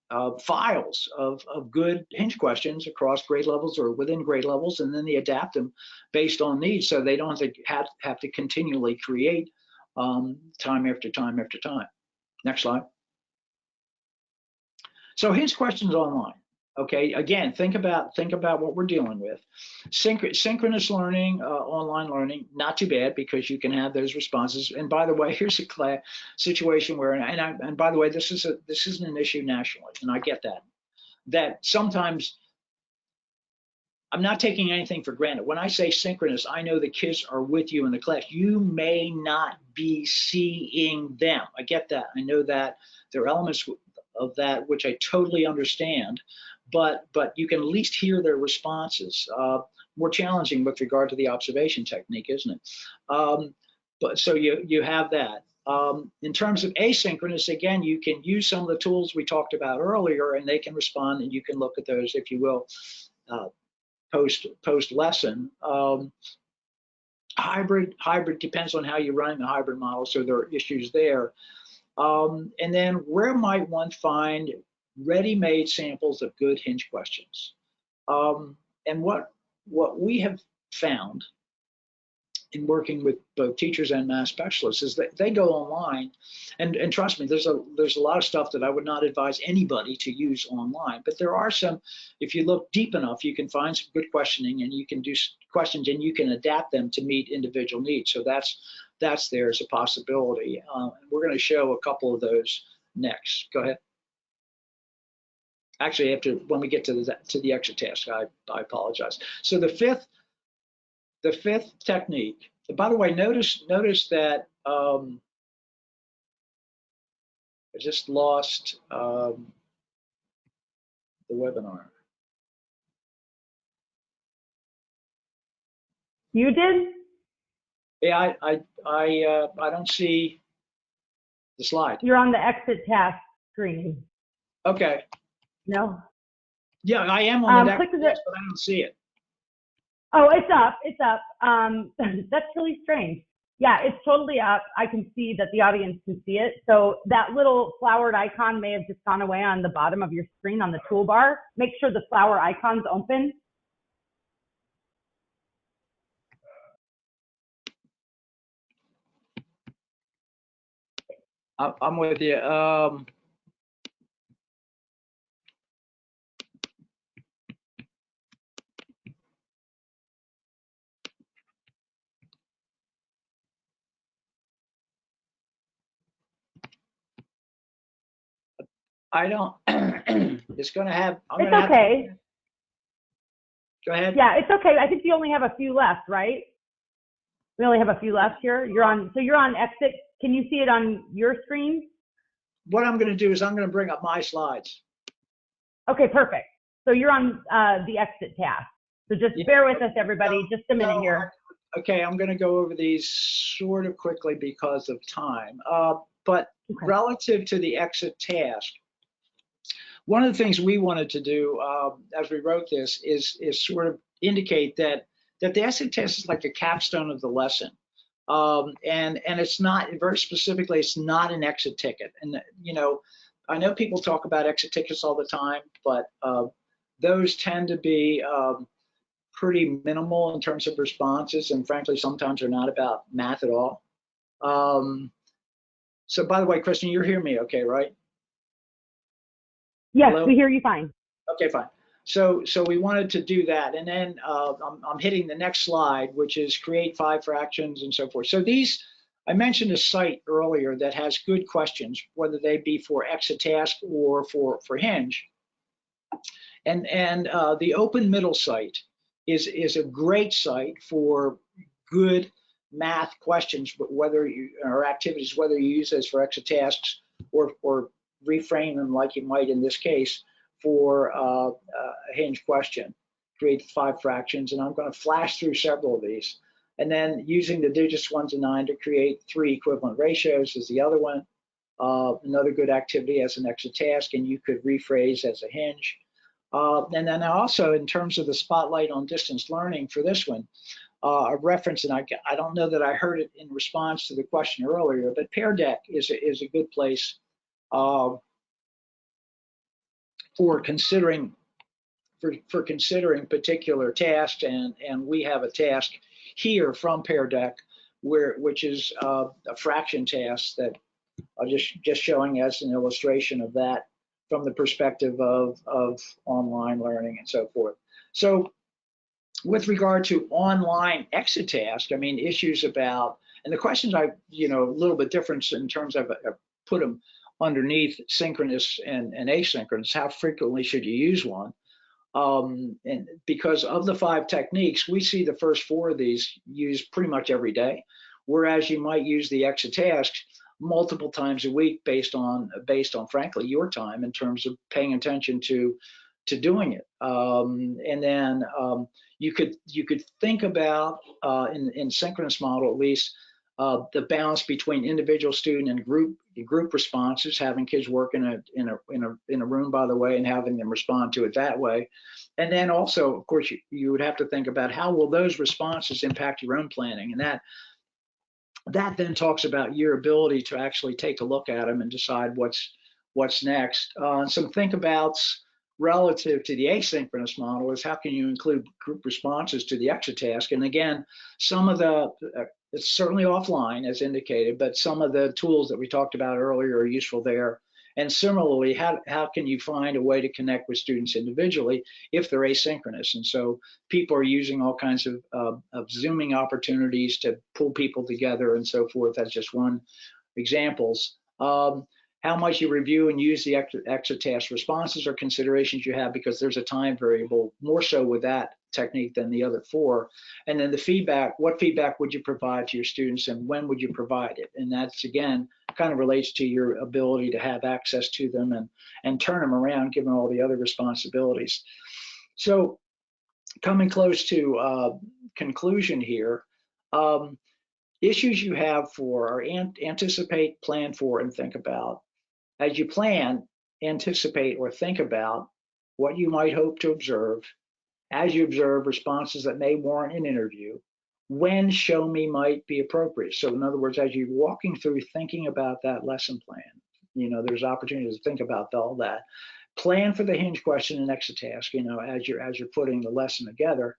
B: files of good Hinge questions across grade levels or within grade levels, and then they adapt them based on needs, so they don't have to continually create time after time after time. Next slide. So Hinge questions online. Okay, again, think about what we're dealing with. Synchronous learning, online learning, not too bad, because you can have those responses. And by the way, here's a class situation where, and by the way, this isn't an issue nationally, and I get that sometimes I'm not taking anything for granted. When I say synchronous, I know the kids are with you in the class. You may not be seeing them. I get that. I know that there are elements of that which I totally understand, but you can at least hear their responses. More challenging with regard to the observation technique, isn't it? But so you have that. In terms of asynchronous, again, you can use some of the tools we talked about earlier, and they can respond, and you can look at those, if you will, post lesson. Hybrid depends on how you're running the hybrid model, so there are issues there. And then where might one find ready-made samples of good Hinge questions? And what we have found in working with both teachers and math specialists is that they go online, and trust me, there's a lot of stuff that I would not advise anybody to use online, but there are some. If you look deep enough, you can find some good questioning, and you can do questions, and you can adapt them to meet individual needs. So that's there as a possibility. And we're going to show a couple of those next. Go ahead. Actually, after when we get to the exit task, I apologize. So the fifth technique. By the way, notice that I just lost the webinar.
A: You did?
B: Yeah, I don't see the slide.
A: You're on the exit task screen.
B: Okay.
A: No.
B: Yeah, I am on the exit
A: task,
B: but I don't see it.
A: Oh, it's up. It's up. That's really strange. Yeah, it's totally up. I can see that the audience can see it. So that little flowered icon may have just gone away on the bottom of your screen on the toolbar. Make sure the flower icon's open.
B: I'm with you. I don't. It's going to have.
A: It's okay.
B: Go ahead.
A: Yeah, it's okay. I think you only have a few left, right? We only have a few left here. You're on exit. Can you see it on your screen?
B: What I'm going to do is I'm going to bring up my slides.
A: Okay, perfect. So you're on the exit task. So just bear with us, everybody. Just a minute here.
B: Okay, I'm going to go over these sort of quickly because of time. But relative to the exit task, one of the things we wanted to do as we wrote this is sort of indicate that the exit test is like a capstone of the lesson. And it's not, very specifically, it's not an exit ticket. And, I know people talk about exit tickets all the time, but those tend to be pretty minimal in terms of responses, and frankly, sometimes they're not about math at all. So by the way, Kristen, you hear me okay, right?
A: Yes,
B: Hello?
A: we hear you fine.
B: Okay, fine. So we wanted to do that, and then I'm hitting the next slide, which is create 5 fractions and so forth. So these, I mentioned a site earlier that has good questions, whether they be for exit task or for Hinge, and the Open Middle site is a great site for good math questions, but or activities, whether you use those for exit tasks or reframe them like you might in this case for a Hinge question. Create 5 fractions, and I'm going to flash through several of these. And then using the digits 1 to 9 to create 3 equivalent ratios is the other one. Another good activity as an exit task, and you could rephrase as a Hinge. And then also in terms of the spotlight on distance learning for this one, a reference, and I don't know that I heard it in response to the question earlier, but Pear Deck is a good place for considering particular tasks, and we have a task here from Pear Deck which is a fraction task that I'm just showing as an illustration of that from the perspective of online learning and so forth. So with regard to online exit task, I mean, issues about, and the questions a little bit different in terms of, I put them underneath synchronous and asynchronous. How frequently should you use one? And because of the 5 techniques, we see the first 4 of these used pretty much every day, whereas you might use the exit tasks multiple times a week based on frankly your time in terms of paying attention to doing it. And then you could think about in synchronous model at least the balance between individual student and group responses, having kids work in a room, by the way, and having them respond to it that way. And then also, of course, you would have to think about how will those responses impact your own planning, and that then talks about your ability to actually take a look at them and decide what's next. Some think abouts relative to the asynchronous model is how can you include group responses to the exit task? And again, some of the, it's certainly offline as indicated, but some of the tools that we talked about earlier are useful there. And similarly, how can you find a way to connect with students individually if they're asynchronous? And so people are using all kinds of Zooming opportunities to pull people together and so forth. That's just one examples. How much you review and use the exit task responses are considerations you have, because there's a time variable, more so with that technique than the other four. And then the feedback, what feedback would you provide to your students and when would you provide it? And that's, again, kind of relates to your ability to have access to them and turn them around given all the other responsibilities. So coming close to conclusion here, issues you have for are anticipate, plan for, and think about. As you plan, anticipate or think about what you might hope to observe. As you observe, responses that may warrant an interview. When show me might be appropriate. So in other words, as you're walking through thinking about that lesson plan, there's opportunities to think about all that. Plan for the hinge question and exit task, as you're putting the lesson together.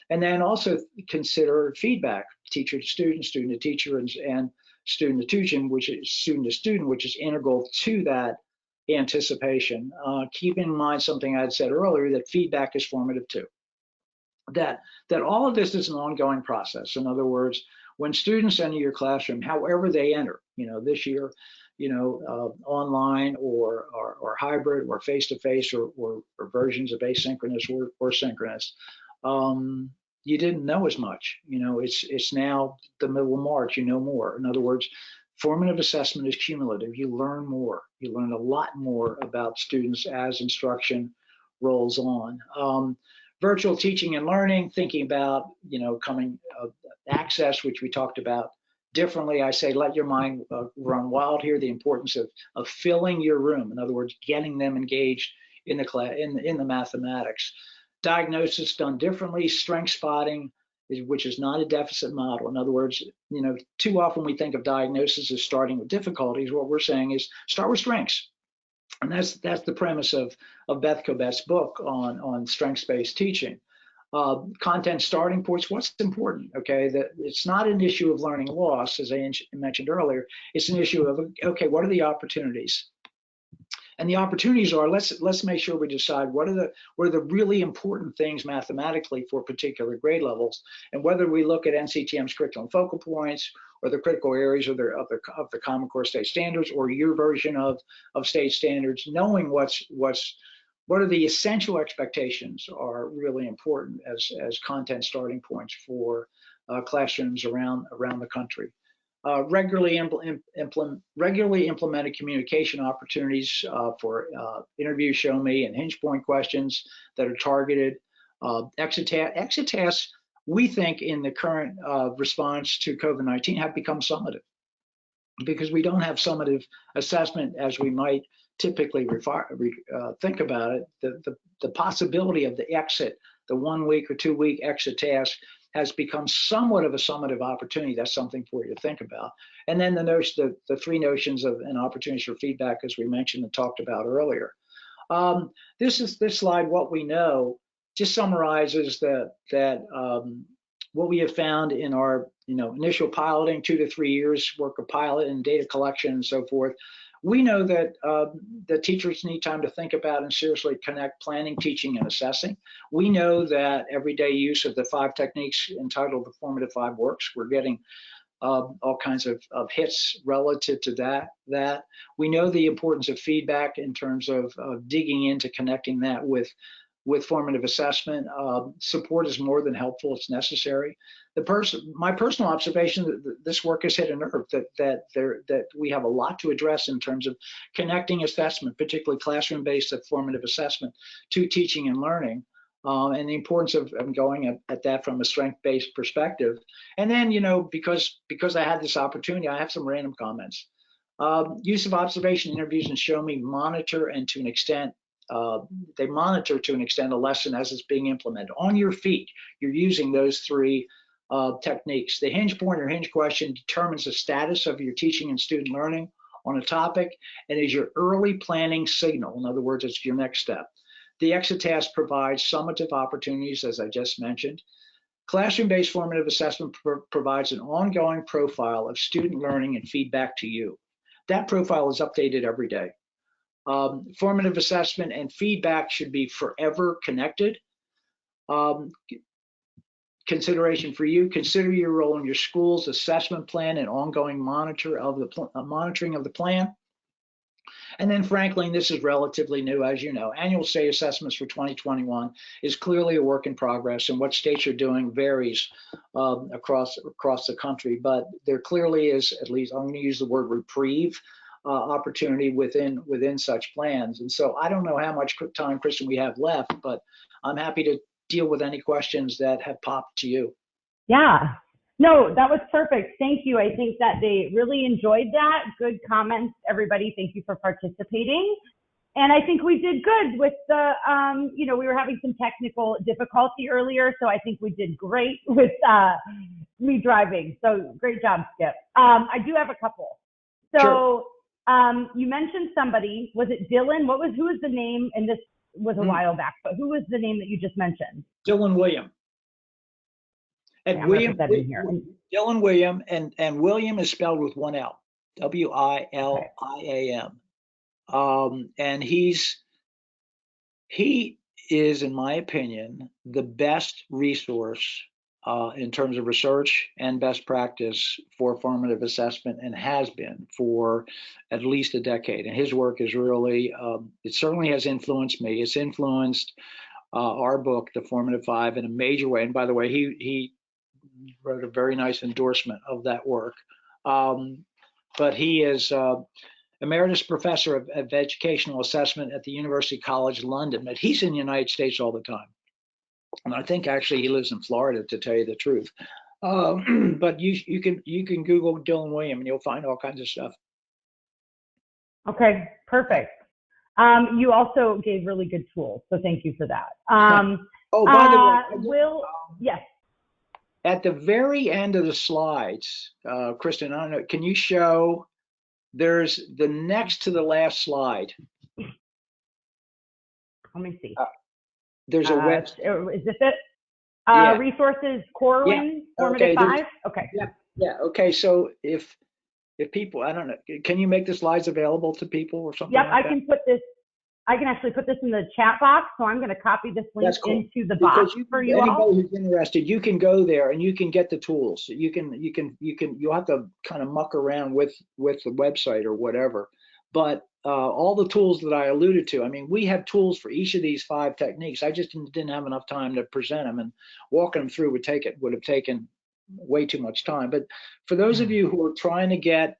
B: And then also consider feedback, teacher to student, student to teacher, and student to student, which is integral to that anticipation. Keep in mind something I had said earlier, that feedback is formative too. That all of this is an ongoing process. In other words, when students enter your classroom, however they enter, this year, online or hybrid or face-to-face or versions of asynchronous or synchronous, you didn't know as much. It's now the middle of March, you know more. In other words, formative assessment is cumulative. You learn more. You learn a lot more about students as instruction rolls on. Virtual teaching and learning, thinking about, coming access, which we talked about differently. I say, let your mind run wild here. The importance of filling your room. In other words, getting them engaged in the class, in the mathematics. Diagnosis done differently. Strength spotting, which is not a deficit model. In other words, too often we think of diagnosis as starting with difficulties. What we're saying is start with strengths. And that's the premise of Beth Cobett's book on strengths-based teaching. Content starting points, what's important, okay? That it's not an issue of learning loss, as I mentioned earlier. It's an issue of, okay, what are the opportunities? And the opportunities are, let's make sure we decide what are the really important things mathematically for particular grade levels, and whether we look at NCTM's curriculum focal points or the critical areas of the Common Core state standards or your version of state standards, knowing what are the essential expectations are really important as content starting points for classrooms around the country. Regularly implemented communication opportunities for interview, show me, and hinge point questions that are targeted. Exit tasks, we think in the current response to COVID-19 have become summative, because we don't have summative assessment as we might typically think about it. The possibility of the exit, the 1 week or 2 week exit task, has become somewhat of a summative opportunity. That's something for you to think about. And then the three notions of an opportunity for feedback, as we mentioned and talked about earlier. This slide, what we know, just summarizes that what we have found in our initial piloting, 2 to 3 years work of pilot and data collection and so forth. We know that the teachers need time to think about and seriously connect planning, teaching, and assessing. We know that everyday use of the 5 techniques entitled the Formative 5 works. We're getting all kinds of hits relative to that. We know the importance of feedback in terms of digging into connecting that with formative assessment. Support is more than helpful, it's necessary. My personal observation that this work has hit a nerve, that we have a lot to address in terms of connecting assessment, particularly classroom-based formative assessment, to teaching and learning, and the importance of going at that from a strength-based perspective. And then, because I had this opportunity, I have some random comments. Use of observation, interviews, and show me monitor, and to an extent, they monitor to an extent a lesson as it's being implemented. On your feet, you're using those 3 techniques. The hinge point or hinge question determines the status of your teaching and student learning on a topic and is your early planning signal. In other words, it's your next step. The exit task provides summative opportunities, as I just mentioned. Classroom-based formative assessment provides an ongoing profile of student learning and feedback to you. That profile is updated every day. Formative assessment and feedback should be forever connected. Consideration for you: consider your role in your school's assessment plan and ongoing monitoring of the plan. And then, frankly, and this is relatively new, as you know, annual state assessments for 2021 is clearly a work in progress, and what states are doing varies across the country. But there clearly is, at least I'm going to use the word reprieve, opportunity within such plans. And so I don't know how much time, Kristen, we have left, but I'm happy to deal with any questions that have popped to you.
A: Yeah, no, that was perfect. Thank you. I think that they really enjoyed that. Good comments, everybody. Thank you for participating. And I think we did good with the, we were having some technical difficulty earlier, so I think we did great with me driving. So great job, Skip. I do have a couple. So sure. You mentioned somebody, was it Dylan? Who was the name? And this was a while back, but who was the name that you just mentioned?
B: Dylan William. And
A: okay,
B: William, Dylan William, and William is spelled with one L, W-I-L-I-A-M. And he is, in my opinion, the best resource in terms of research and best practice for formative assessment, and has been for at least a decade. And his work is really, it certainly has influenced me. It's influenced our book, The Formative Five, in a major way. And by the way, he wrote a very nice endorsement of that work. But he is emeritus professor of educational assessment at the University College London. But he's in the United States all the time. And I think actually he lives in Florida, to tell you the truth. But you can Google Dylan William and you'll find all kinds of stuff.
A: Okay, perfect. You also gave really good tools, so thank you for that.
B: Oh, by the way,
A: yes.
B: At the very end of the slides, Kristen, I don't know, can you show? There's the next to the last slide.
A: Let me see.
B: There's a
A: website. Is this it?
B: Yeah.
A: Resources, Corwin, Formative 5? Okay.
B: Yeah. Okay. So if people, I don't know, can you make the slides available to people or something?
A: Yep,
B: like
A: I can put this. I can actually put this in the chat box. So I'm going to copy this link into the box for you all.
B: Anybody who's interested, you can go there and you can get the tools. You'll have to kind of muck around with the website or whatever. But all the tools that I alluded to, I mean, we have tools for each of these 5 techniques. I just didn't have enough time to present them, and walking them through would have taken way too much time. But for those of you who are trying to get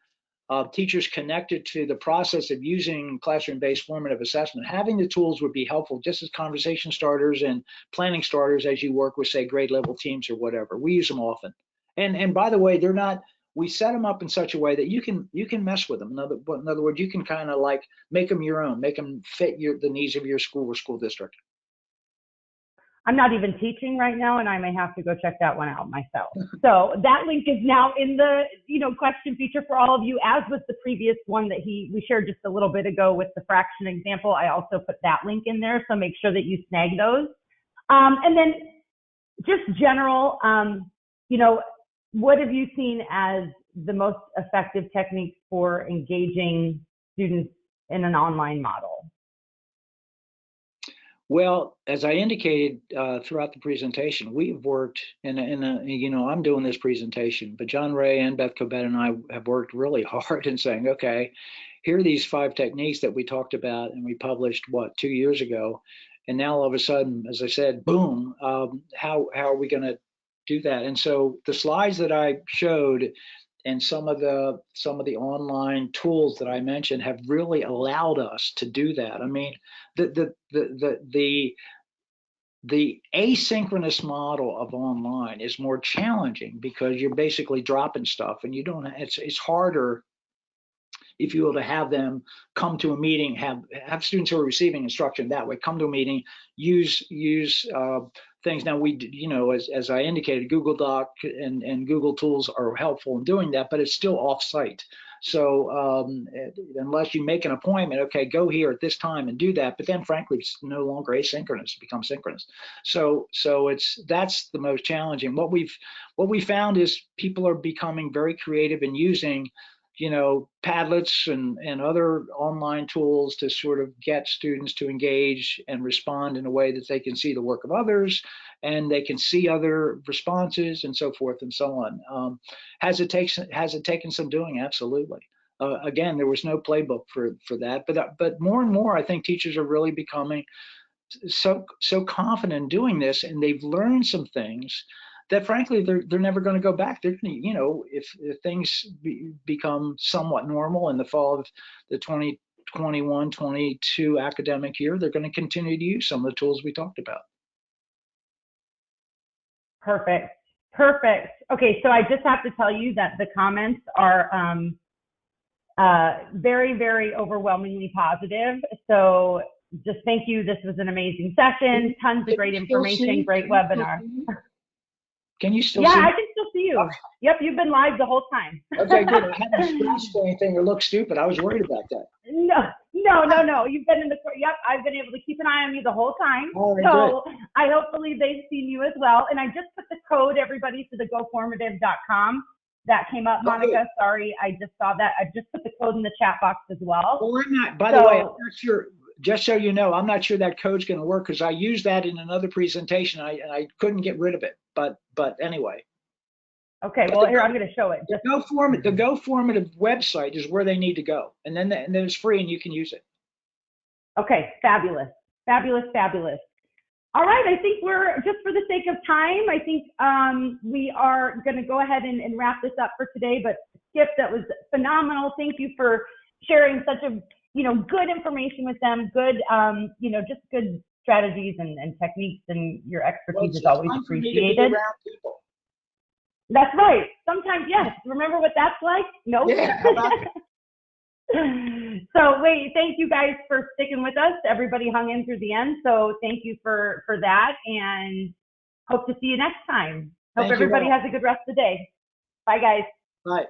B: teachers connected to the process of using classroom-based formative assessment, having the tools would be helpful, just as conversation starters and planning starters as you work with, say, grade level teams or whatever. We use them often. And by the way, they're not, we set them up in such a way that you can mess with them. In other words, you can kind of like make them your own, make them fit the needs of your school or school district.
A: I'm not even teaching right now, and I may have to go check that one out myself. So that link is now in the question feature for all of you, as was the previous one that we shared just a little bit ago with the fraction example. I also put that link in there, so make sure that you snag those. And then just general, what have you seen as the most effective techniques for engaging students in an online model?
B: Well, as I indicated throughout the presentation, we've worked I'm doing this presentation, but John Ray and Beth Cobbett and I have worked really hard in saying, okay, here are these 5 techniques that we talked about and we published, 2 years ago. And now all of a sudden, as I said, boom, how are we going to do that? And so the slides that I showed and some of the online tools that I mentioned have really allowed us to do that. I mean, the asynchronous model of online is more challenging because you're basically dropping stuff, and it's harder, if you will, to have them come to a meeting, have students who are receiving instruction that way come to a meeting, use things. Now as I indicated, Google Doc and Google tools are helpful in doing that, but it's still off-site. So unless you make an appointment, okay, go here at this time and do that. But then frankly, it's no longer asynchronous, it becomes synchronous. So that's the most challenging. What we found is people are becoming very creative in using, Padlets and other online tools to sort of get students to engage and respond in a way that they can see the work of others and they can see other responses and so forth and so on. Has it taken some doing? Absolutely. Again, there was no playbook for that, but more and more, I think teachers are really becoming so confident in doing this, and they've learned some things that frankly they're never going to go back. They're going to, if things become somewhat normal in the fall of the 2021-22 academic year, they're going to continue to use some of the tools we talked about.
A: Perfect. Okay, so I just have to tell you that the comments are very, very overwhelmingly positive. So just thank you. This was an amazing session. Tons of great information. Great webinar.
B: Can you still see?
A: Yeah, I can still see you. Okay. Yep, you've been live the whole time.
B: Okay, good. I haven't scratched anything or looked stupid. I was worried about that.
A: No. You've been in the, yep, I've been able to keep an eye on you the whole time.
B: Right,
A: so
B: good.
A: I hopefully they've seen you as well. And I just put the code, everybody, to the goformative.com. That came up, Monica.
B: Okay.
A: Sorry, I just saw that. I just put the code in the chat box as well.
B: Well, I'm not, by the way, I'm not sure. Just so you know, I'm not sure that code's going to work because I used that in another presentation. I couldn't get rid of it. But anyway.
A: Okay. Well, here I'm going to show it.
B: The Go Formative website is where they need to go, and then it's free and you can use it.
A: Okay. Fabulous. All right. I think we're, just for the sake of time, I think we are going to go ahead and wrap this up for today. But Skip, that was phenomenal. Thank you for sharing such a good information with them. Good, just good strategies and techniques, and your expertise is always appreciated. That's right. Sometimes, yes. Remember what that's like? Nope.
B: Yeah.
A: So wait, thank you guys for sticking with us. Everybody hung in through the end. So thank you for that, and hope to see you next time. Hope everybody has a good rest of the day. Bye, guys.
B: Bye.